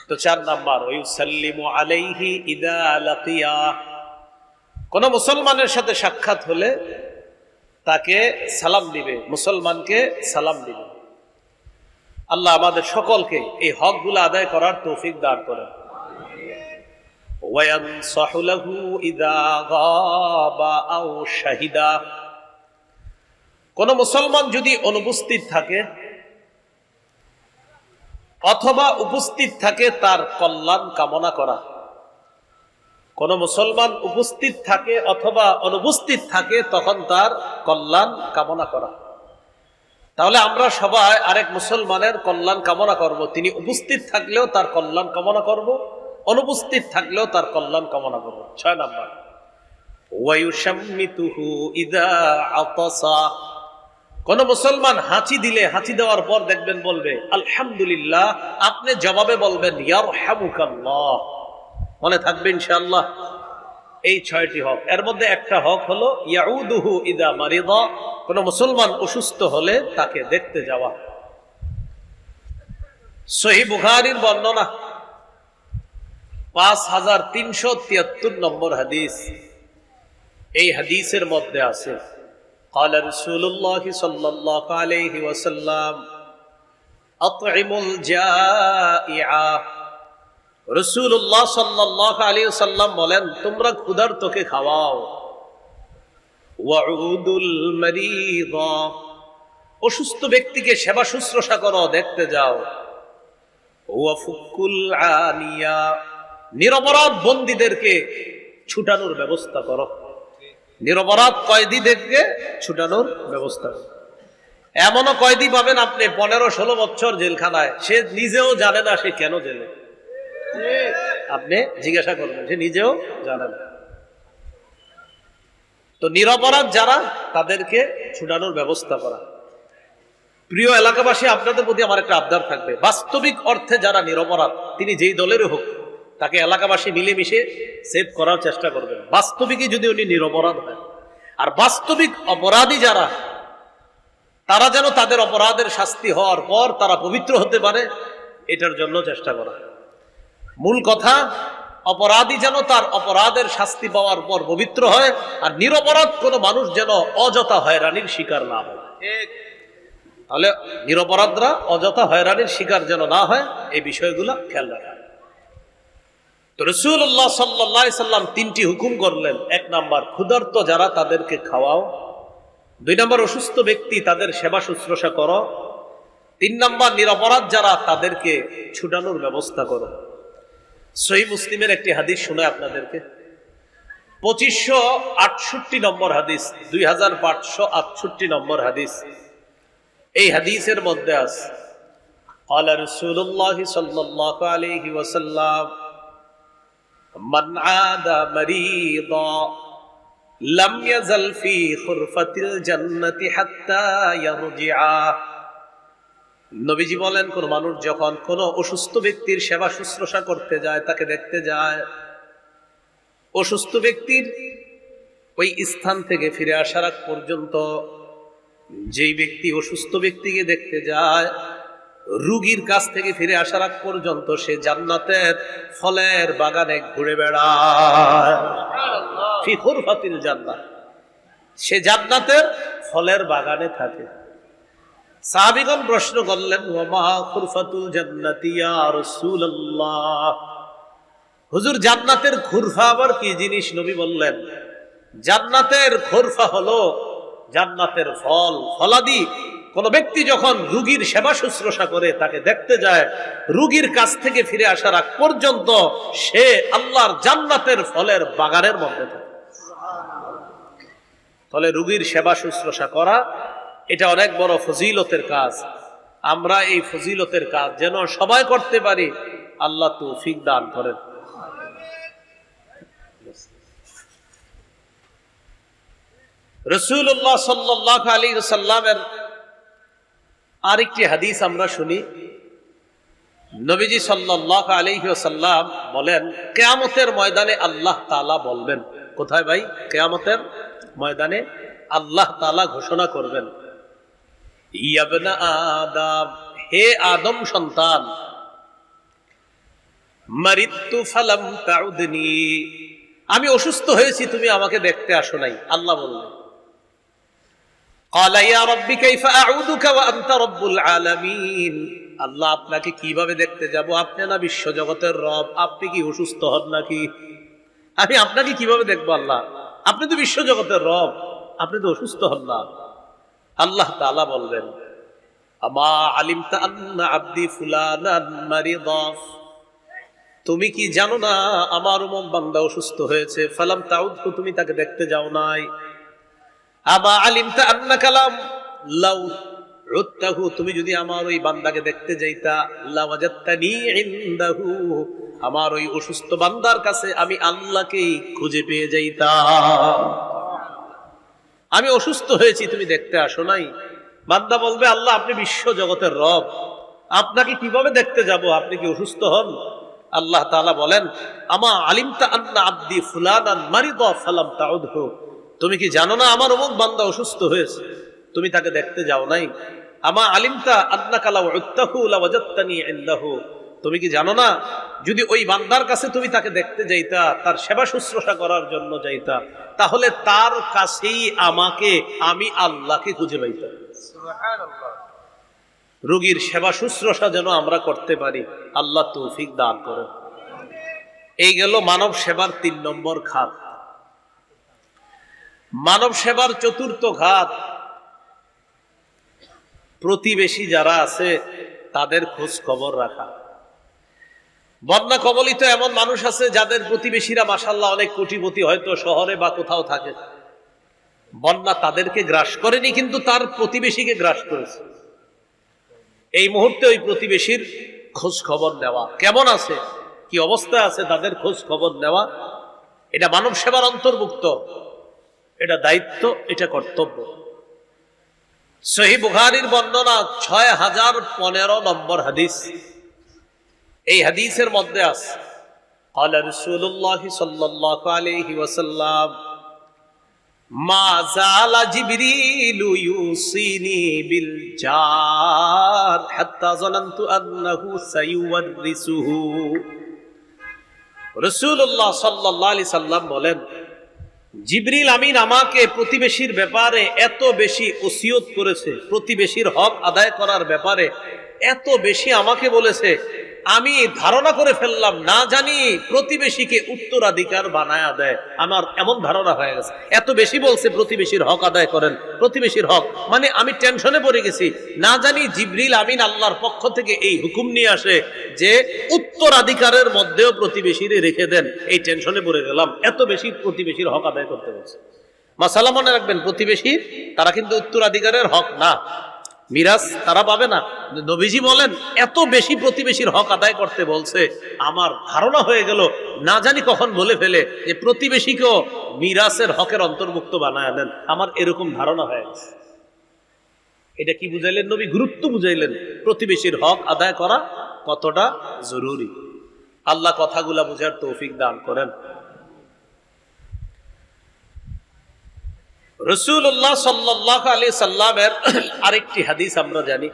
তো 4 নাম্বার, ওয়ায়ুসাল্লিমু আলাইহি ইযা লাকিয়া, কোন মুসলমানের সাথে সাক্ষাৎ হলে তাকে সালাম দিবে, মুসলমানকে সালাম দিবে। আল্লাহ আমাদের সকলকে এই হকগুলো আদায় করার তৌফিক দান করেন। ওয়ায়ানসাহু লাহু ইযা গাবা আও শাহিদা, কোন মুসলমান যদি অনুপস্থিত থাকে অথবা উপস্থিত থাকে তার কল্যাণ কামনা করা। কোন মুসলমান উপস্থিত থাকে অথবা অনুপস্থিত থাকে তখন তার কল্যাণ কামনা করা। তাহলে আমরা সবাই আরেক মুসলমানের কল্যাণ কামনা করব, তিনি উপস্থিত থাকলেও তার কল্যাণ কামনা করব, অনুপস্থিত থাকলেও তার কল্যাণ কামনা করব। 6 নাম্বার, ওয়ায়ুশাম্মিতুহু ইযা আতাসা, কোন মুসলমান হাঁচি দিলে হাঁচি দেওয়ার পর দেখবেন বলবে আলহামদুলিল্লাহ, আপনি জবাবে বলবেন ইয়ারহামুকাল্লাহ। মনে থাকবে ইনশাআল্লাহ। এই 6টি হক, এর মধ্যে একটা হক হলো ইয়াউদুহু ইযা মারিদা, কোন মুসলমান অসুস্থ হলে তাকে দেখতে যাওয়া। সহিহ বুখারীর বর্ণনা 5373 নম্বর হাদিস। এই হাদিসের মধ্যে আছে قال رسول الله صلى الله عليه وسلم اطعموا الجائع, রাসূলুল্লাহ সাল্লাল্লাহু আলাইহি ওয়াসাল্লাম বলেন তোমরা ক্ষুধার্তকে খাওয়াও। ওয়াউদুল মারিদা, অসুস্থ ব্যক্তিকে সেবা শুশ্রূষা করো, দেখতে যাও। ওয়াফুকুল আনিয়া, নিরপরাধ বন্দীদেরকে ছুটানোর ব্যবস্থা করো, নিরপরাধ কয়েদিদেরকে ছুটানোর ব্যবস্থা করো। এমনও কয়েদি পাবেন আপনি 15-16 বছর জেলখানায়, সে নিজেও জানে না সে কেন জেলে, আপনি জিজ্ঞাসা করবেন, সে নিজেও জানে না। তো নিরপরাধ যারা তাদেরকে ছুটানোর ব্যবস্থা করা। প্রিয় এলাকাবাসী, আপনাদের প্রতি আমার একটা আবদার থাকবে, বাস্তবিক অর্থে যারা নিরপরাধ তিনি যেই দলেরই হোক তাকে এলাকাবাসী মিলেমিশে সেভ করার চেষ্টা করবেন, বাস্তবিকই যদি উনি নিরপরাধ হয়। আর বাস্তবিক অপরাধী যারা, তারা যেন তাদের অপরাধের শাস্তি হওয়ার পর তারা পবিত্র হতে পারে, এটার জন্য চেষ্টা করা। মূল কথা, অপরাধী যেন তার অপরাধের শাস্তি পাওয়ার পর পবিত্র হয়, আর নিরপরাধ কোনো মানুষ যেন অযথা হয়রানির শিকার না হয়। তাহলে নিরপরাধরা অযথা হয়রানির শিকার যেন না হয়, এই বিষয়গুলো খেয়াল রাখা। তো রাসূলুল্লাহ সাল্লাল্লাহু আলাইহি সাল্লাম তিনটি হুকুম করলেন। এক নাম্বার, ক্ষুধার্ত যারা তাদেরকে খাওয়াও। দুই নাম্বার, অসুস্থ ব্যক্তি তাদের সেবা শুশ্রূষা করো। তিন নাম্বার, নিরপরাধ যারা তাদেরকে ছুটানোর ব্যবস্থা করো। সহিহ মুসলিমের একটি হাদিস শুনে আপনাদেরকে, 2568 নম্বর হাদিস, 2568 নম্বর হাদিস। এই হাদিসের মধ্যে আছে, قال رسول الله صلى الله عليه وسلم من عاد مريضا لم يزل في خرفة الجنة حتى يرجع। নবীজি বলেন, কোন মানুষ যখন কোন অসুস্থ ব্যক্তির সেবা শুশ্রূষা করতে যায়, তাকে দেখতে যায়, অসুস্থ ব্যক্তির ওই স্থান থেকে ফিরে আসার আগ পর্যন্ত, যেই ব্যক্তি অসুস্থ ব্যক্তিকে দেখতে যায়, রোগীর কাছ থেকে ফিরে আসার আগ পর্যন্ত সে জান্নাতের ফলের বাগানে ঘুরে বেড়ায়। ফি খুরফাতিল জান্নাহ, সে জান্নাতের ফলের বাগানে থাকে। সাহাবীগণ প্রশ্ন করলেন, ওয়া মা খুরফাতুল জান্নাতি ইয়া রাসূলুল্লাহ, হুজুর জান্নাতের খুরফা আবার কি জিনিস? নবী বললেন, জান্নাতের খুরফা হলো জান্নাতের ফল, ফলাদি। কোন ব্যক্তি যখন রোগীর সেবা শুশ্রূষা করে, তাকে দেখতে যায়, রোগীর কাছ থেকে ফিরে আসার আগ পর্যন্ত সে আল্লাহর জান্নাতের ফলের বাগানের মধ্যে থাকে। ফলে রোগীর সেবা শুশ্রূষা করা এটা অনেক বড় ফজিলতের কাজ। আমরা এই ফজিলতের কাজ যেন সবাই করতে পারি, আল্লাহ তৌফিক দান করেন। রাসূলুল্লাহ সাল্লাল্লাহু আলাইহি ওয়াসাল্লামের আরেকটি হাদিস আমরা শুনি। নবীজি সাল্লাল্লাহু আলাইহি ওয়াসাল্লাম বলেন, কিয়ামতের ময়দানে আল্লাহ তাআলা বলবেন। কোথায় ভাই? কিয়ামতের ময়দানে আল্লাহ তাআলা ঘোষণা করবেন, ইয়া ইবনা আদম, হে আদম সন্তান, মারিতু ফালাম তাউদনি, আমি অসুস্থ হয়েছি, তুমি আমাকে দেখতে আসো নাই। আল্লাহ বললেন, ক্বালা ইয়া রাব্বি কাইফা আউদুকা ওয়া আনতা রাব্বুল আলামিন, আল্লাহ আপনাকে কিভাবে দেখতে যাব? আপনি না বিশ্ব জগতের রব, আপনি কি অসুস্থ হন নাকি? আমি আপনাকে কিভাবে দেখবো? আল্লাহ, আপনি তো বিশ্ব জগতের রব, আপনি তো অসুস্থ হন না। আল্লাহ তাআলা বলবেন, আমা আলিমতা আন্না আবদি ফুলানান মারিদা, তুমি কি জানো না আমার অমুক বান্দা অসুস্থ হয়েছে? ফালাম তাউদহু, তুমি তাকে দেখতে যাও নাই। আমা আলিমতা আন্নাকা লাম লাউ উত্তাহু, তুমি যদি আমার ওই বান্দাকে দেখতে যাইতা, লাওয়াজাত্তানি ইনদাহু, আমার ওই অসুস্থ বান্দার কাছে আমি আল্লাহকেই খুঁজে পেয়ে যাইতাম। আমি অসুস্থ হয়েছি, তুমি দেখতে আসো নাই। বান্দা বলবে, আল্লাহ আপনি বিশ্ব জগতের রব, আপনাকে কিভাবে দেখতে যাব? আপনি কি অসুস্থ হন? আল্লাহ তাআলা বলেন, আমা আলিমতা আন্না আবদি ফুলানান মারিদা ফালাম তাউদহু, তুমি কি জানো না আমার অমুক বান্দা অসুস্থ হয়েছে, তুমি তাকে দেখতে যাও নাই। আমা আলিমতা আন্নাকা লাউ উত্তাহু লাওয়াজাত্তানি ইনদাহু, তুমি কি জানো না যদি ওই বান্দার কাছে তুমি তাকে দেখতে যাইতা, তার সেবা শুশ্রূষা করার জন্য যাইতা, তাহলে তার কাছেই আমি আল্লাহকে খুঁজে পাইতাম। সুবহানাল্লাহ। রোগীর সেবা শুশ্রূষা যেন আমরা করতে পারি, আল্লাহ তৌফিক দান করেন। এই গেল মানব সেবার 3 নম্বর খাত। মানব সেবার 4র্থ খাত, প্রতিবেশী যারা আছে তাদের খোঁজ খবর রাখা। বন্যা কবলিত এমন মানুষ আছে যাদের প্রতিবেশীরা মাশাআল্লাহ অনেক কোটিপতি, হয়তো শহরে বা কোথাও থাকে। বন্যা তাদেরকে গ্রাস করেনি, কিন্তু তার প্রতিবেশীকে গ্রাস করেছে। এই মুহূর্তে ওই প্রতিবেশীর খোঁজ খবর নেওয়া, কেমন আছে, কি অবস্থা আছে, তাদের খোঁজ খবর নেওয়া, এটা মানব সেবার অন্তর্ভুক্ত। এটা দায়িত্ব, এটা কর্তব্য। সহিহ বুখারীর বর্ণনা 6015 নম্বর হাদিস। এই হাদিসের মধ্যে আছে, قال رسول الله صلى الله عليه وسلم ما زال جبريل يوصيني بالجار حتى ظننت انه سيورثه। রাসূলুল্লাহ সাল্লাল্লাহু আলাইহি সাল্লাম বলেন, জিবরিল আমিন আমাকে প্রতিবেশীর ব্যাপারে এত বেশি ওসিয়ত করেছে, প্রতিবেশীর হক আদায় করার ব্যাপারে এত বেশি আমাকে বলেছে, আমি ধারণা করে ফেললাম না জানি প্রতিবেশীকে উত্তরাধিকার বানায়া দেয়। আমার এমন ধারণা হয়ে গেছে, এত বেশি বলছে প্রতিবেশীর হক আদায় করেন, প্রতিবেশীর হক, মানে আমি টেনশনে পড়ে গেছি। না জানি জিবরিল আমিন আল্লাহর পক্ষ থেকে এই হুকুম নিয়ে আসে যে উত্তরাধিকারের মধ্যেও প্রতিবেশীরে রেখে দেন। এই টেনশনে পড়ে গেলাম, এত বেশি প্রতিবেশীর হক আদায় করতে বলছে। মাসালা মনে রাখবেন, প্রতিবেশী তারা কিন্তু উত্তরাধিকারের হক না, মিরাজ তারা পাবে না। নবীজি বলেন এত বেশি প্রতিবেশীর হক আদায় করতে বলছে, আমার ধারণা হয়ে গেল না জানি কখন বলে ফেলে যে প্রতিবেশীকেও মিরাজের হকের অন্তর্ভুক্ত বানায় দেন। আমার এরকম ধারণা হয়ে গেছে। এটা কি বুঝাইলেন নবী? গুরুত্ব বুঝাইলেন প্রতিবেশীর হক আদায় করা কতটা জরুরি। আল্লাহ কথাগুলা বুঝার তৌফিক দান করেন। রাসূলুল্লাহ সাল্লাল্লাহু আলাইহি সাল্লামের আরেকটি হাদিস আমরা জানি,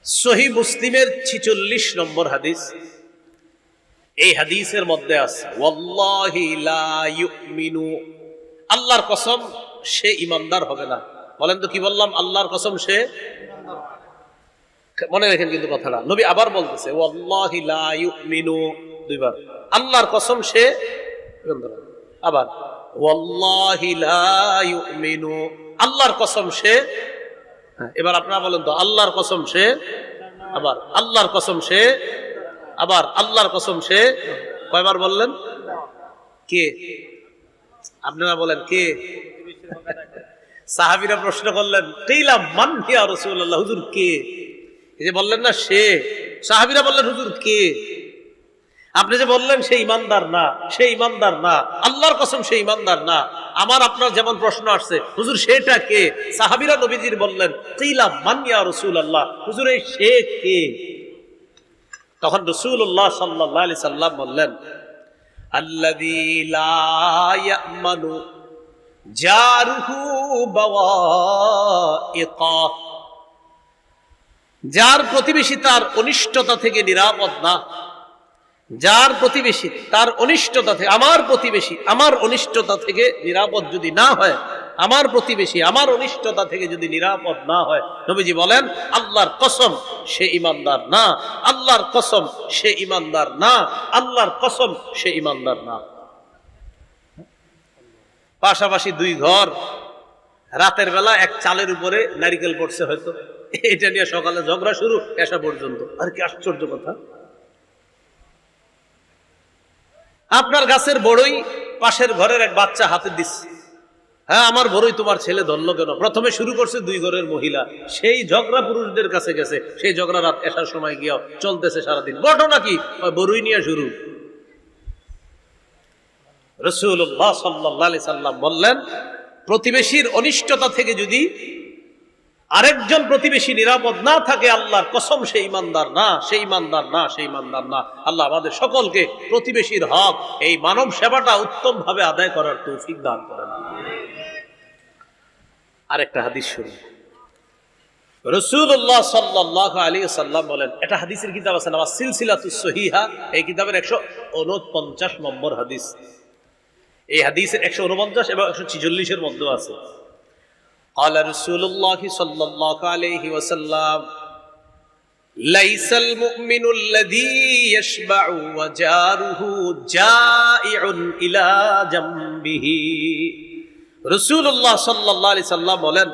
সহিহ মুসলিমের 46 নম্বর হাদিস। এই হাদিসের মধ্যে আছে ওয়াল্লাহি লা ইউমিনু, আল্লাহর কসম সে ঈমানদার হবে না। বলেন তো কি বললাম? আল্লাহর কসম সে, মনে রাখেন কিন্তু কথাটা, নবী আবার বলতেছে ওয়াল্লাহি লা ইউমিনু, দুইবার, আল্লাহর কসম সে, আবার ওয়াল্লাহি লা ইউমিনু, আল্লাহর কসম সে। এবার আপনারা বলেন তো, আল্লাহর কসম সে, আবার আল্লাহর কসম সে, আবার আল্লাহর কসম সে, কয়বার বললেন? কে? আপনারা বলেন কে? সাহাবীরা প্রশ্ন করলেন, কিলা মান ইয়া রাসূলুল্লাহ, হুজুর কে? এই যে বললেন না সে, সাহাবীরা বললেন হুজুর কে? আপনি যে বললেন সে ইমানদার না, সে ইমানদার না, আল্লাহর কসম সে ইমানদার না। আমার আপনার যেমন প্রশ্ন আসছে, হুজুর সেটা কে? সাহাবীরা নবীজির বললেন কিলা মান ইয়া রাসূলুল্লাহ, হুজুর এই সে কে? তখন রাসূলুল্লাহ সাল্লাল্লাহু আলাইহি সাল্লাম বললেন আল্লাযী লা ইয়ামানু জারুহু বাওয়াইকা, যার প্রতিবেশী তার অনিষ্টতা থেকে নিরাপদ না, যার প্রতিবেশী তার অনিষ্টতা থেকে, আমার প্রতিবেশী আমার অনিষ্টতা থেকে নিরাপদ যদি না হয়, আমার প্রতিবেশী আমার অনিষ্টতা থেকে যদি নিরাপদ না হয়, নবীজি বলেন আল্লাহর কসম সে ইমানদার না, আল্লাহর কসম সে ইমানদার না, আল্লাহর কসম সে ইমানদার না। পাশাপাশি দুই ঘর, রাতের বেলা এক চালের উপরে নারিকেল পড়ছে হয়তো, এটা নিয়ে সকালে ঝগড়া শুরু এসা পর্যন্ত। আর কি আশ্চর্য কথা! আপনার গাছের বড়ই পাশের ঘরের এক বাচ্চা হাতে দিচ্ছে, হ্যাঁ আমার বড়ই তোমার ছেলে ধরলো কেন? প্রথমে শুরু করছে দুই ঘরের মহিলা, সেই ঝগড়া পুরুষদের কাছে গেছে, সেই ঝগড়া রাত এসার সময় গিয়ে চলতেছে সারাদিন। ঘটনা কি? বড়ই নিয়ে শুরু। রাসূলুল্লাহ সাল্লাল্লাহু আলাইহি সাল্লাম বললেন প্রতিবেশীর অনিষ্টতা থেকে যদি আরেকজন প্রতিবেশী নিরাপদ না থাকে, আল্লাহর কসম সে ইমানদার না, সে ইমানদার না, সে ইমানদার না। আল্লাহ আমাদের সকলকে প্রতিবেশীর হক, এই মানব সেবাটা উত্তম ভাবে আদায় করার তৌফিক দান করেন। আরেকটা হাদিস শুনুন, রাসূলুল্লাহ সাল্লাল্লাহু আলাইহি সাল্লাম বলেন, এটা হাদিসের কিতাব আছে নাম সিলসিলাতুস সহিহা, এই কিতাবের 149 নম্বর হাদিস। এই হাদিসের 149 এবং 146 এর মধ্যে আছে। قال رسول الله صلى الله عليه وسلم ليس المؤمن الذي يشبع وجاره جائع إلى جنبه। রাসূলুল্লাহ সাল্লাল্লাহু আলাইহি সাল্লাম বলেন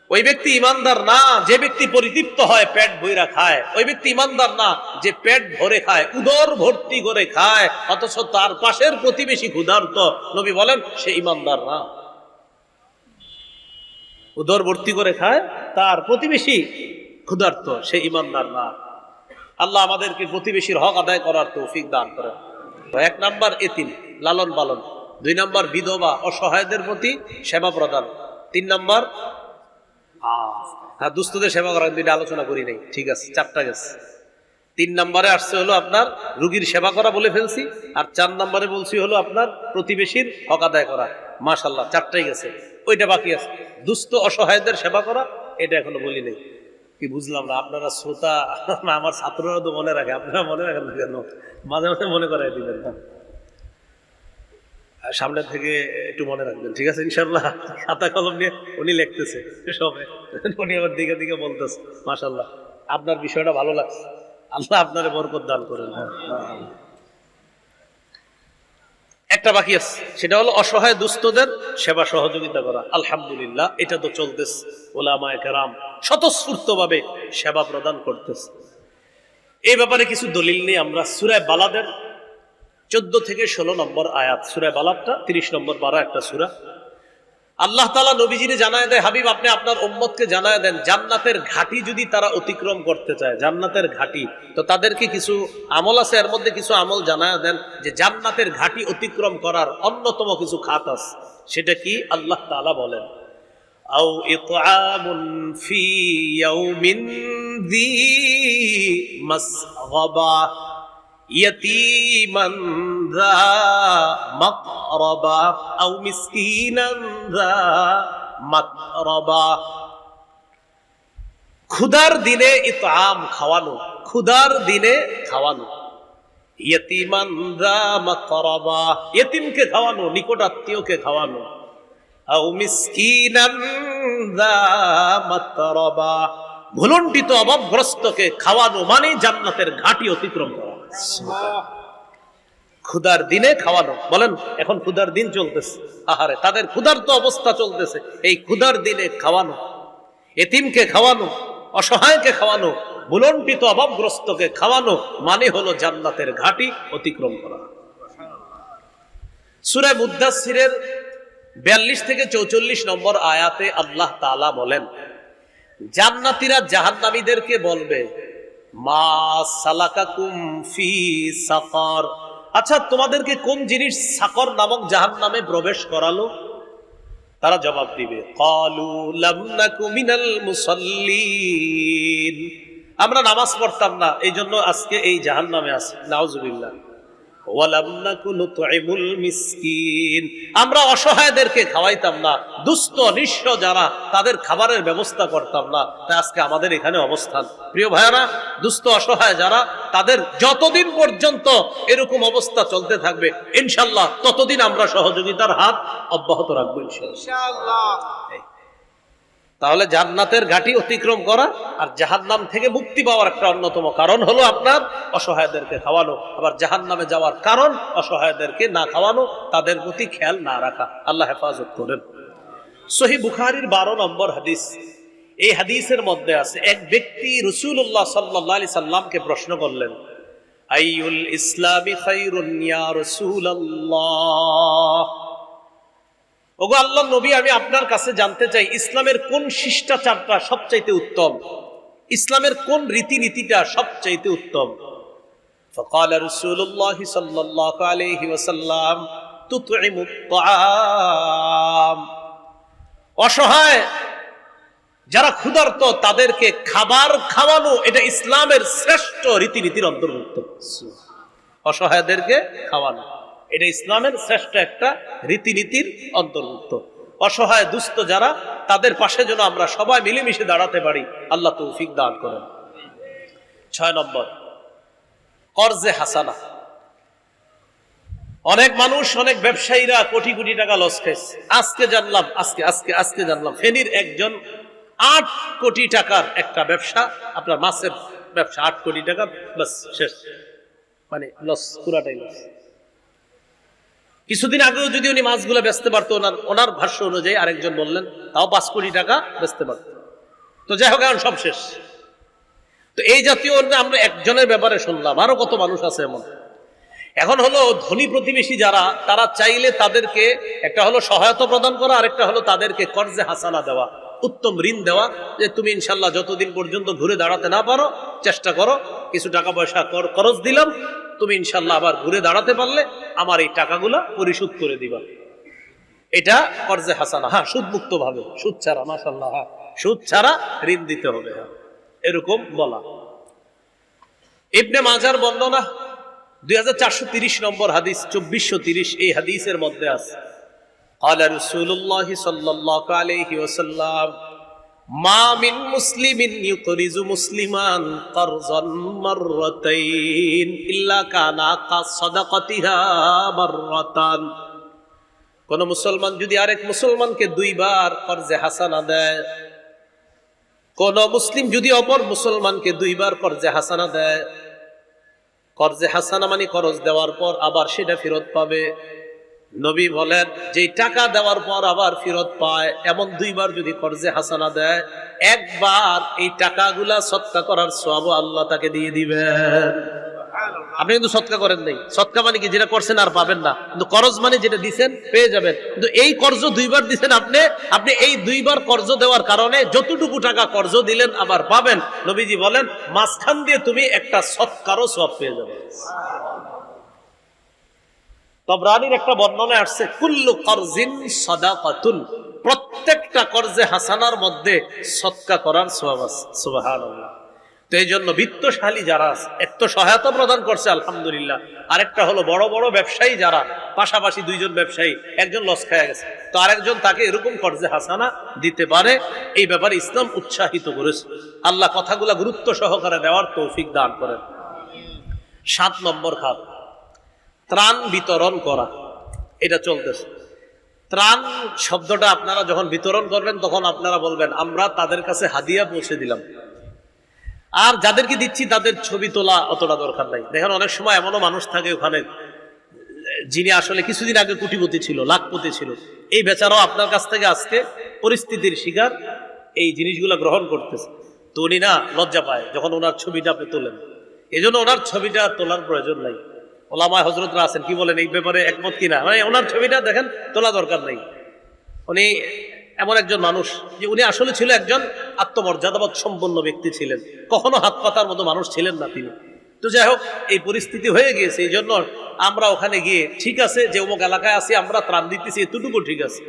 ওই ব্যক্তি ইমানদার না যে ব্যক্তি পরিতৃপ্ত হয়, পেট ভরে খায়। ওই ব্যক্তি ইমানদার না যে পেট ভরে খায়, উদর ভর্তি করে খায়, অথচ তার পাশের প্রতিবেশী ক্ষুধার্ত। নবী বলেন সে ইমানদার না। উদর ভর্তি করে খায়, তার প্রতিবেশী ক্ষুধার্ত, সে ইমানদার না। আল্লাহ আমাদেরকে প্রতিবেশীর হক আদায় করার তৌফিক দান করেন। 1 নাম্বার এতিম লালন পালন, 2 নাম্বার বিধবা অসহায়দের প্রতি সেবা প্রদান, 3 নাম্বার দুস্থদের সেবা করার 2টা আলোচনা করি নাই, ঠিক আছে 4টা গেছে। 3 নম্বরে আসছে হলো আপনার রোগীর সেবা করা, বলে ফেলছি। আর 4 নম্বরে বলছি হলো আপনার প্রতিবেশীর হক আদায় করা। মাশাআল্লাহ 4টাই গেছে, ওইটা বাকি আছে দুস্থ অসহায়দের সেবা করা, এটা এখনো বলি নাই। কি বুঝলাম না, আপনারা শ্রোতা, আমার ছাত্ররা তো মনে রাখে, আপনারা মনে রাখেন না কেন? মাঝে মাঝে মনে করাই দিবেন। সামনে থেকে একটু মনে রাখবেন, ঠিক আছে ইনশাল্লাহ। খাতা কলম নিয়ে উনি লিখতেছে সবে, উনি আমার দিকে দিকে বলতেছে। মাশাল্লাহ, আপনার বিষয়টা ভালো লাগছে, আল্লাহ আপনার বরকত দান করেন। একটা বাকি আছে, সেটা হলো অসহায় দুস্থদের সেবা সহযোগিতা করা। আলহামদুলিল্লাহ, এটা তো চলতেছে। ওলামায়ে কেরাম স্বতঃস্ফূর্ত ভাবে সেবা প্রদান করতেছে। এই ব্যাপারে কিছু দলিল নিয়ে আমরা সূরা বালাদের 14 থেকে 16 নম্বর আয়াত, সূরা বালাদটা 30 নম্বর 12 একটা সূরা। আল্লাহ তাআলা নবীজিরে জানায় দেয়, হাবিব আপনি আপনার উম্মতকে জানায় দেন, জান্নাতের ঘাটি যদি তারা অতিক্রম করতে চায়, জান্নাতের ঘাটি, তো তাদেরকে কিছু আমল আছে, এর মধ্যে কিছু আমল জানায় দেন যে জান্নাতের ঘাটি অতিক্রম করার অন্যতম কিছু খাত আছে। সেটা কি? আল্লাহ তাআলা বলেন, আও ইতআমুন ফি ইয়াউমিন যী মাসগাবা ইয়াতীমান যা মাকরাবা আও মিসকিনান যা মাতরাবা। ক্ষুধার দিনে ইতআম খাওয়ানো, ক্ষুধার দিনে খাওয়ানো। ইয়াতীমান যা মাকরাবা, ইতিমকে খাওয়ানো, নিকট আত্মীয়কে খাওয়ানো। আও মিসকিনান যা মাতরাবা, ভুলুণ্ঠিত অভাবগ্রস্তকে খাওয়ানো মানে জান্নাতের ঘাটি অতিক্রম করা। ক্ষুধার দিনে খাওয়ানো। বলেন, এখন ক্ষুধার দিন চলতেছে, আহারে তাদের ক্ষুধার তো অবস্থা চলতেছে, এই ক্ষুধার দিনে খাওয়ানো, এতিমকে খাওয়ানো, অসহায়কে খাওয়ানো, ভুলুণ্ঠিত অভাবগ্রস্তকে খাওয়ানো মানে হলো জান্নাতের ঘাটি অতিক্রম করা। সূরা মুদ্দাসসিরের 42 থেকে 44 নম্বর আয়াতে আল্লাহ তাআলা বলেন, জান্নাতীরা জাহান্নামীদেরকে বলবে, মা সালাকাকুম ফি সাকার, আচ্ছা তোমাদেরকে কোন জিনিস সাকর নামক জাহান্নামে প্রবেশ করালো? তারা জবাব দিবে, ক্বালু লাম নাকু মিনাল মুসাল্লিন, আমরা নামাজ পড়তাম না, এই জন্য আজকে এই জাহান্নামে আছি। নাউজুবিল্লাহ। ওয়ালাম নাকু নুতঈমুল মিসকিন, আমরা অসহায়দেরকে খাওয়াইতাম না, দুস্থ নিঃস্ব যারা তাদের খাবারের ব্যবস্থা করতাম না, তাই আজকে আমাদের এখানে অবস্থান। প্রিয় ভাইরা, দুস্থ অসহায় যারা, তাদের যতদিন পর্যন্ত এরকম অবস্থা চলতে থাকবে ইনশাআল্লাহ ততদিন আমরা সহযোগিতার হাত অব্যাহত রাখবো ইনশাআল্লাহ। তাহলে জান্নাতের ঘাটি অতিক্রম করা আর জাহান্নাম থেকে মুক্তি পাওয়ার একটা অন্যতম কারণ হলো আপনার অসহায়দেরকে খাওয়ানো। আবার জাহান্নামে যাওয়ার কারণ অসহায়দেরকে না খাওয়ানো, তাদের প্রতি খেয়াল না রাখা। আল্লাহ হেফাজত করেন। সহিহ বুখারীর 12 নম্বর হাদিস, এই হাদিসের মধ্যে আছে, এক ব্যক্তি রাসূলুল্লাহ সাল্লাল্লাহু আলাইহি সাল্লামকে প্রশ্ন করলেন, আইয়ুল ইসলামি খায়রুন ইয়া রাসূলুল্লাহ, ওগো আল্লাহর নবী, আমি আপনার কাছে জানতে চাই ইসলামের কোন শিষ্টাচারটা সবচাইতে উত্তম, ইসলামের কোন রীতিনীতিটা সবচাইতে উত্তম। فقال رسول الله صلى الله عليه وسلم تطعم الطعام, অসহায় যারা ক্ষুধার্ত তাদেরকে খাবার খাওয়ানো, এটা ইসলামের শ্রেষ্ঠ রীতিনীতির অন্তর্ভুক্ত। অসহায়দেরকে খাওয়ানো এটা ইসলামের শ্রেষ্ঠ একটা রীতিনীতির অন্তর্ভুক্ত। অসহায় দুস্থ যারা, তাদের পাশে যেন আমরা সবাই মিলেমিশে দাঁড়াতে পারি, আল্লাহ তৌফিক দান করেন। 6 নম্বর, কর্জে হাসানা। অনেক মানুষ, অনেক ব্যবসায়ীরা কোটি কোটি টাকা লস খাইছে। আজকে জানলাম, আজকে জানলাম ফেনীর একজন 8 কোটি টাকার একটা ব্যবসা, আপনার মাছের ব্যবসা, 8 কোটি টাকা বাস শেষ, মানে লস, পুরাটাই লস। কিছুদিন আগেও যদি উনি মাছগুলো বেচতে পারতো, ওনার ভাষ্য অনুযায়ী, আরেকজন বললেন তাও 5 কোটি টাকা বেচতে পারতো। তো যাই হোক, এখন সব শেষ। তো এই জাতীয় আমরা একজনের ব্যাপারে শুনলাম, আরো কত মানুষ আছে এমন। এখন হলো ধনী প্রতিবেশী যারা, তারা চাইলে তাদেরকে একটা হলো সহায়তা প্রদান করা, আরেকটা হলো তাদেরকে কর্জে হাসানা দেওয়া, উত্তম ঋণ দেওয়া, যে তুমি ইনশাল্লাহ যতদিন পর্যন্ত ঘুরে দাঁড়াতে না পারো চেষ্টা করো, কিছু টাকা পয়সা খরচ দিলাম, তুমি ইনশাল্লাহ আবার ঘুরে দাঁড়াতে পারলে আমার এই টাকাগুলা পরিশোধ করে দিবা। এটা কর্জে হাসানা। হ্যাঁ, সুদ মুক্ত ভাবে, সুদ ছাড়া। মাশাআল্লাহ, হ্যাঁ, সুদ ছাড়া ঋণ দিতে হবে, এরকম বলা। ইবনে মাজার বর্ণনা 2430 নম্বর হাদিস, 2430, এই হাদিসের মধ্যে আছে, قال رسول الله صلى الله عليه وسلم ما من مسلم يقرض مسلما قرضا مرتين الا كان كصدقتها مرتان কোন মুসলমান যদি আরেক মুসলমানকে 2 বার কর্জে হাসানা দেয়, কোন মুসলিম যদি অপর মুসলমানকে 2 বার কর্জে হাসানা দেয়, কর্জে হাসানা মানে খরচ দেওয়ার পর আবার সেটা ফেরত পাবে। নবী বলেন যে টাকা দেওয়ার পর আবার ফেরত পায়, এমন 2 বার যদি কর্জে হাসানা দেয়, একবার এই টাকাগুলা সদকা করার সওয়াব আল্লাহ তাকে দিয়ে দিবেন। আপনি কিন্তু সদকা করেন নাই, সদকা মানে কি যেটা করছেন আর পাবেন না, কিন্তু কর্জ মানে যেটা দিবেন পেয়ে যাবেন। কিন্তু এই কর্জ 2 বার দিবেন আপনি এই 2 বার কর্জ দেওয়ার কারণে যতটুকু টাকা কর্জ দিলেন আবার পাবেন। নবীজি বলেন মাঝখান দিয়ে তুমি একটা সদকারও সওয়াব পেয়ে যাবে। তবরানীর একটা বর্ণনায় আসছে কুল্লু কর্জিন সাদাকাতুন, প্রত্যেকটা কর্জে হাসানার মধ্যে সদকা করার সওয়াব আছে। সুবহানাল্লাহ। তো এই জন্য বিত্তশালী যারা আছে, এক তো সহায়তা প্রদান করছে আলহামদুলিল্লাহ, আরেকটা হলো বড় বড় ব্যবসায়ী যারা, পাশাপাশি 2 জন ব্যবসায়ী, একজন লস খেয়ে গেছে, তো আরেকজন তাকে এরকম কর্জে হাসানা দিতে পারে। এই ব্যাপারে ইসলাম উৎসাহিত করেছে। আল্লাহ কথাগুলা গুরুত্ব সহকারে দেওয়ার তৌফিক দান করেন। 7 নম্বর খাত, ত্রাণ বিতরণ করা। এটা চলতেছে। ত্রাণ শব্দটা আপনারা যখন বিতরণ করবেন তখন আপনারা বলবেন আমরা তাদের কাছে হাদিয়া পৌঁছে দিলাম, আর যাদেরকে দিচ্ছি তাদের ছবি তোলা অতটা দরকার নাই। দেখেন অনেক সময় এমনও মানুষ থাকে ওখানে যিনি আসলে কিছুদিন আগে কোটিপতি ছিল, লাখপতি ছিল, এই বেচারাও আপনার কাছ থেকে আজকে পরিস্থিতির শিকার এই জিনিসগুলো গ্রহণ করতেছে। তো উনি না লজ্জা পায় যখন ওনার ছবিটা আপনি তোলেন, এই জন্য ওনার ছবিটা তোলার প্রয়োজন নাই। ওলামায়ে হযরতরা আছেন, কি বলেন এই ব্যাপারে একমত কিনা? মানে ওনার ছবিটা দেখেন তোলা দরকার নাই। উনি এমন একজন মানুষ যে উনি আসলে ছিল একজন আত্মমর্যাদাবাদ সম্পন্ন ব্যক্তি ছিলেন, কখনো হাত পাতার মতো মানুষ ছিলেন না তিনি। তো যাই হোক এই পরিস্থিতি হয়ে গিয়েছে, এই জন্য আমরা ওখানে গিয়ে ঠিক আছে যে অমুক এলাকায় আছি আমরা ত্রাণ দিতেছি, এতটুকু ঠিক আছে।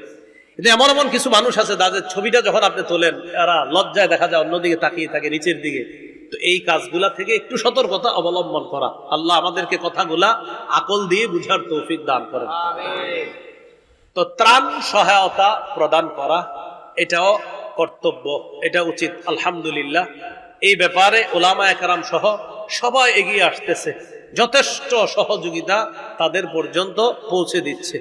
কিন্তু এমন এমন কিছু মানুষ আছে যাদের ছবিটা যখন আপনি তোলেন এরা লজ্জায় দেখা যায় অন্যদিকে তাকিয়ে থাকে, নিচের দিকে। তো এই কাজগুলা থেকে একটু সতর্কতা অবলম্বন করা। আল্লাহ আমাদেরকে কথাগুলা আকল দিয়ে বুঝার তৌফিক দান করেন। তো ত্রাণ সহায়তা প্রদান করা এটাও কর্তব্য, এটা উচিত। আলহামদুলিল্লাহ এই ব্যাপারে উলামায়ে কেরাম সহ সবাই এগিয়ে আসতেছে, যথেষ্ট সহযোগিতা তাদের পর্যন্ত পৌঁছে দিচ্ছে।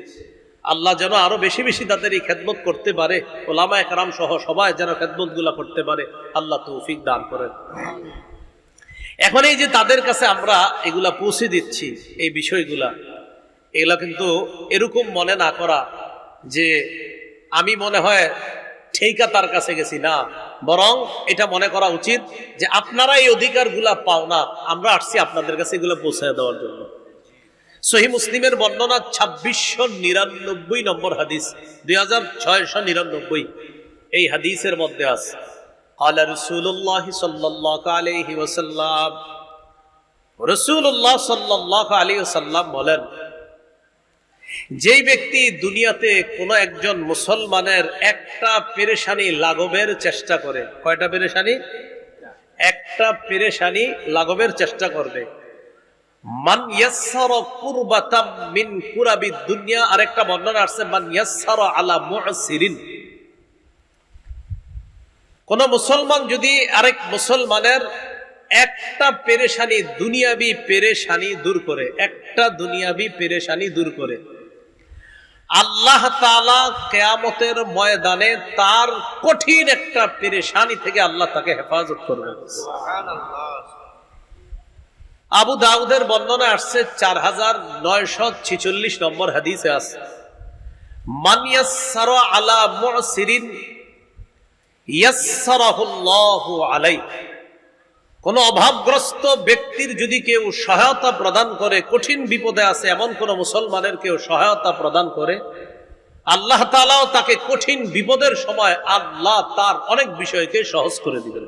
আল্লাহ যেন আরো বেশি বেশি তাদের এই খেদমত করতে পারে, উলামায়ে কেরাম সহ সবাই যেন খেদমতগুলা করতে পারে, আল্লাহ তৌফিক দান করেন। এখন এই যে তাদের কাছে আমরা এগুলা পৌঁছে দিচ্ছি, এই বিষয়গুলা এগুলা কিন্তু এরকম মনে না করা যে আমি মনে হয় ঠিকা তার কাছে গেছি, না, বরং এটা মনে করা উচিত যে আপনারা এই অধিকারগুলা পাও না, আমরা আসছি আপনাদের কাছে এগুলো পৌঁছে দেওয়ার জন্য। সহিহ মুসলিমের বর্ণনা 2699 নম্বর হাদিস, 2699 এই হাদিসের মধ্যে আছে قال رسول الله صلى الله عليه وسلم, রাসূলুল্লাহ সাল্লাল্লাহু আলাইহি ওয়াসাল্লাম বলেন, যেই ব্যক্তি দুনিয়াতে কোন একজন মুসলমানের একটা পেরেশানি লাঘবের চেষ্টা করে, কয়টা পেরেশানি? একটা পেরেশানি লাঘবের চেষ্টা করবে। মান ইয়াসসারা কুরবাতাম মিন কুরাবিদ দুনিয়া, আরেকটা বর্ণনা আছে মান ইয়াসসারা আলা মু'সিরিন। কোন মুসলমান যদি আরেক মুসলমানের একটা পেরেশানি, দুনিয়াবি পেরেশানি দূর করে, একটা দুনিয়াবি পেরেশানি দূর করে, আল্লাহ তাআলা কিয়ামতের ময়দানে তার কঠিন একটা পেরেশানি থেকে আল্লাহ তাকে হেফাজত করবেন। সুবহানাল্লাহ। আবু দাউদের বর্ণনা আসছে 4946 নম্বর হাদিসে আছে, মান ইয়াসসারা আলা মু'সিরিন ইয়াসসারাহুল্লাহু আলাইহি। কোন অভাবগ্রস্ত ব্যক্তির যদি কেউ সহায়তা প্রদান করে, কঠিন বিপদে আছে এমন কোন মুসলমানের কেউ সহায়তা প্রদান করে, আল্লাহ তাআলাও তাকে কঠিন বিপদের সময় আল্লাহ তার অনেক বিষয়কে সহজ করে দিবেন।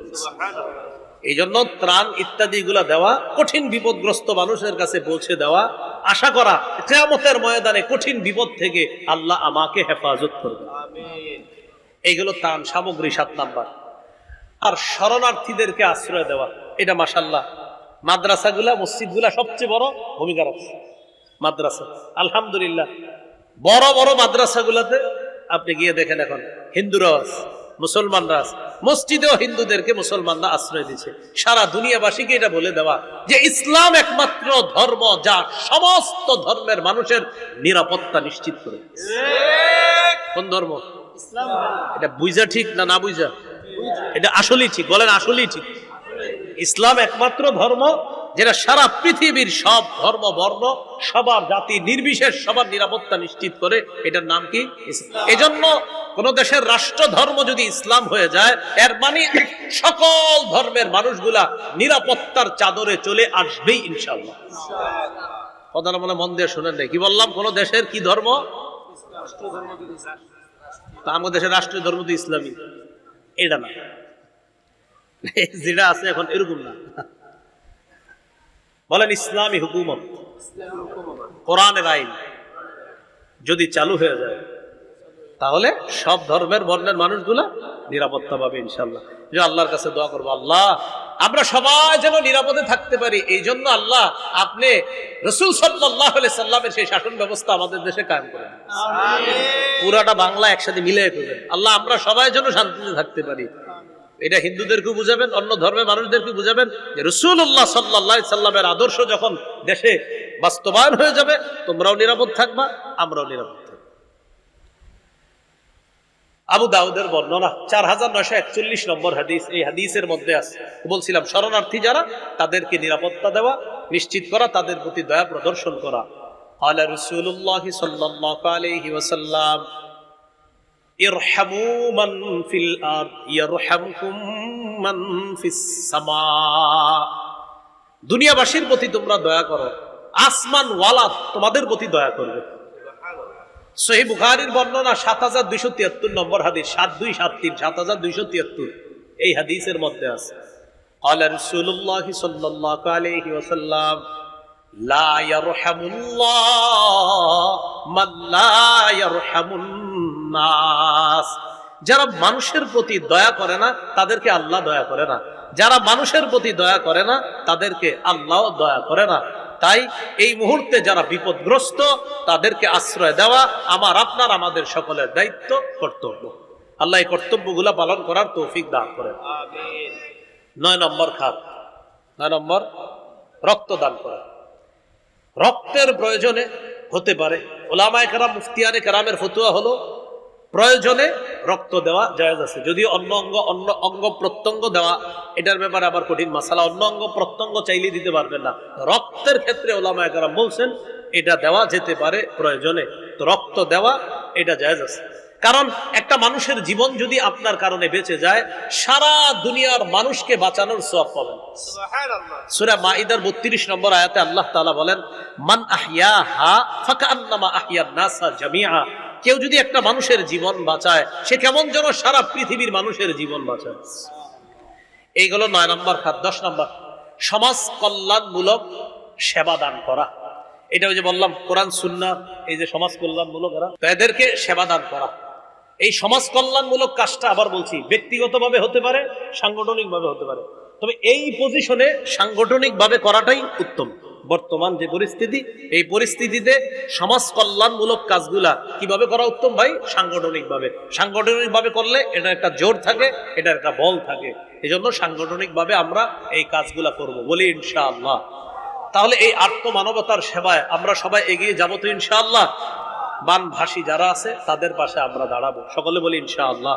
এই জন্য ত্রাণ ইত্যাদি গুলা দেওয়া, কঠিন বিপদগ্রস্ত মানুষের কাছে পৌঁছে দেওয়া, আশা করা কিয়ামতের ময়দানে কঠিন বিপদ থেকে আল্লাহ আমাকে হেফাজত করবে। আমিন। এইগুলো ত্রাণ সামগ্রী 7 নাম্বার। আর শরণার্থীদেরকে আশ্রয় দেওয়া, এটা মাশাআল্লাহ মাদ্রাসাগুলা, মসজিদগুলা সবচেয়ে বড় ভূমিকা রাখছে। মাদ্রাসা আলহামদুলিল্লাহ বড় বড় মাদ্রাসাগুলাতে আপনি গিয়ে দেখেন এখন হিন্দুরাও আছে, মুসলমানরা আছে, মসজিদেও হিন্দুদেরকে মুসলমানরা আশ্রয় দিচ্ছে। সারা দুনিয়াবাসীকে এটা বলে দেওয়া যে ইসলাম একমাত্র ধর্ম যা সমস্ত ধর্মের মানুষের নিরাপত্তা নিশ্চিত করে। কোন ধর্ম? এটা বুঝা ঠিক না না বুঝা? এটা আসলেই ঠিক, বলেন আসলেই ঠিক। ইসলাম একমাত্র ধর্ম যেটা সারা পৃথিবীর সব ধর্ম বর্ণ সবার জাতি নির্বিশেষ সবার নিরাপত্তা নিশ্চিত করে। এটার নাম কি? এজন্য কোন দেশের রাষ্ট্র ধর্ম যদি ইসলাম হয়ে যায়, এর মানে সকল ধর্মের মানুষগুলা নিরাপত্তার চাদরে চলে আসবেই ইনশাআল্লাহ। কথাটা মনে মন দিয়ে শোনেন নাই, কি বললাম? কোন দেশের কি ধর্ম? তা আমাদের দেশের রাষ্ট্রীয় ধর্ম তো ইসলামী। এটা না, যেটা আছে এখন এরকম না। বলেন ইসলামী হুকুমত, কোরআনের আইন যদি চালু হয়ে যায়, তাহলে সব ধর্মের বর্ণের মানুষগুলা নিরাপত্তা পাবে ইনশাআল্লাহ। যে আল্লাহর কাছে দোয়া করবো, আল্লাহ আমরা সবাই যেন নিরাপদে থাকতে পারি। এই জন্য আল্লাহ আপনি রাসূল সাল্লাল্লাহু আলাইহি সাল্লামের সেই শাসন ব্যবস্থা আমাদের দেশে কায়েম করেন। পুরাটা বাংলা একসাথে মিলিয়ে করবেন, আল্লাহ আমরা সবাই যেন শান্তিতে থাকতে পারি। এটা হিন্দুদেরকে বুঝাবেন, অন্য ধর্মের মানুষদেরকে বুঝাবেন যে রাসূলুল্লাহ সাল্লাল্লাহু আলাইহি সাল্লামের আদর্শ যখন দেশে বাস্তবায়ন হয়ে যাবে, তোমরাও নিরাপদ থাকবা, আমরাও নিরাপদ থাকবো। আবু দাউদের বর্ণনা 4941 নম্বর হাদিস। এই হাদিসের মধ্যে আছে, বলছিলাম শরণার্থী যারা তাদেরকে নিরাপত্তা দেওয়া, নিশ্চিত করা, তাদের প্রতি দয়া প্রদর্শন করা। আলা রাসূলুল্লাহ সাল্লাল্লাহু আলাইহি ওয়াসাল্লাম ইরহামু মান ফিল আরদ ইয়ারহামকুম মান ফিস সামা। দুনিয়াবাসীর প্রতি তোমরা দয়া করো, আসমান ওয়ালা তোমাদের প্রতি দয়া করবে। সহিহ বুখারীর বর্ণনা 7273 নম্বর হাদিস, 7273 7273 এই হাদিসের মধ্যে আছে, ক্বালা রাসূলুল্লাহ সাল্লাল্লাহু আলাইহি ওয়াসাল্লাম লা ইয়ারহামুল্লাহ মান লা ইয়ারহামুন নাস। যারা মানুষের প্রতি দয়া করে না তাদেরকে আল্লাহ দয়া করে না, যারা মানুষের প্রতি দয়া করে না তাদেরকে আল্লাহ দয়া করে না। তাই এই মুহূর্তে যারা বিপদগ্রস্ত তাদেরকে আশ্রয় দেওয়া আমার আপনার আমাদের সকলের দায়িত্ব, কর্তব্য। আল্লাহ এই কর্তব্যগুলা পালন করার তৌফিক দান করেন। আমিন। 9 নম্বর খাত, 9 নম্বর রক্তদান করা। রক্তের প্রয়োজনে হতে পারে, উলামায়ে কেরাম মুফতিয়ানে কেরামের ফতোয়া হলো প্রয়োজনে রক্ত দেওয়া জায়েজ আছে। যদিও অন্য অঙ্গ প্রত্যঙ্গ দেওয়া এটার ব্যাপারে আবার কঠিন মাসালা, অন্য অঙ্গ প্রত্যঙ্গ চাইলে দিতে পারবেন না। রক্তের ক্ষেত্রে উলামায়ে কেরাম বলছেন এটা দেওয়া যেতে পারে প্রয়োজনে, তো রক্ত দেওয়া এটা জায়েজ আছে। কারণ একটা মানুষের জীবন যদি আপনার কারণে বেঁচে যায়, সারা দুনিয়ার মানুষকে বাঁচানোর সওয়াব পাবেন। সুবহানাল্লাহ। সূরা মাইদার 32 নম্বর আয়াতে আল্লাহ তাআলা বলেন, মান আহইয়াহা ফাকান্নামা আহইয়ান নাসা জামিআ। কেউ যদি একটা মানুষের জীবন বাঁচায়, সে কেমন যেন সারা পৃথিবীর মানুষের জীবন বাঁচায়। এইগুলো 9 নম্বর খাত। 10 নম্বর সমাজ কল্যাণমূলক সেবা দান করা। এটা ওই যে বললাম কোরআন সুন্নাহ, এই যে সমাজ কল্যাণমূলক এদেরকে সেবা দান করা। এই সমাজ কল্যাণমূলক কাজটা আবার বলছি ব্যক্তিগতভাবে হতে পারে, সাংগঠনিকভাবে হতে পারে, তবে এই পজিশনে সাংগঠনিকভাবে করাটাই উত্তম। বর্তমান যে পরিস্থিতি, এই পরিস্থিতিতে সমাজ কল্যাণমূলক কাজগুলা কিভাবে করা উত্তম ভাই? সাংগঠনিকভাবে। সাংগঠনিকভাবে করলে এটা একটা জোর থাকে, এটা একটা বল থাকে। এই জন্য সাংগঠনিকভাবে আমরা এই কাজগুলা করব, বলি ইনশাআল্লাহ। তাহলে এই আত্মমানবতার সেবায় আমরা সবাই এগিয়ে যাবো তো ইনশাআল্লাহ। বানভাসী যারা আছে তাদের পাশে আমরা দাঁড়াবো, সকলে বলি ইনশাআল্লাহ।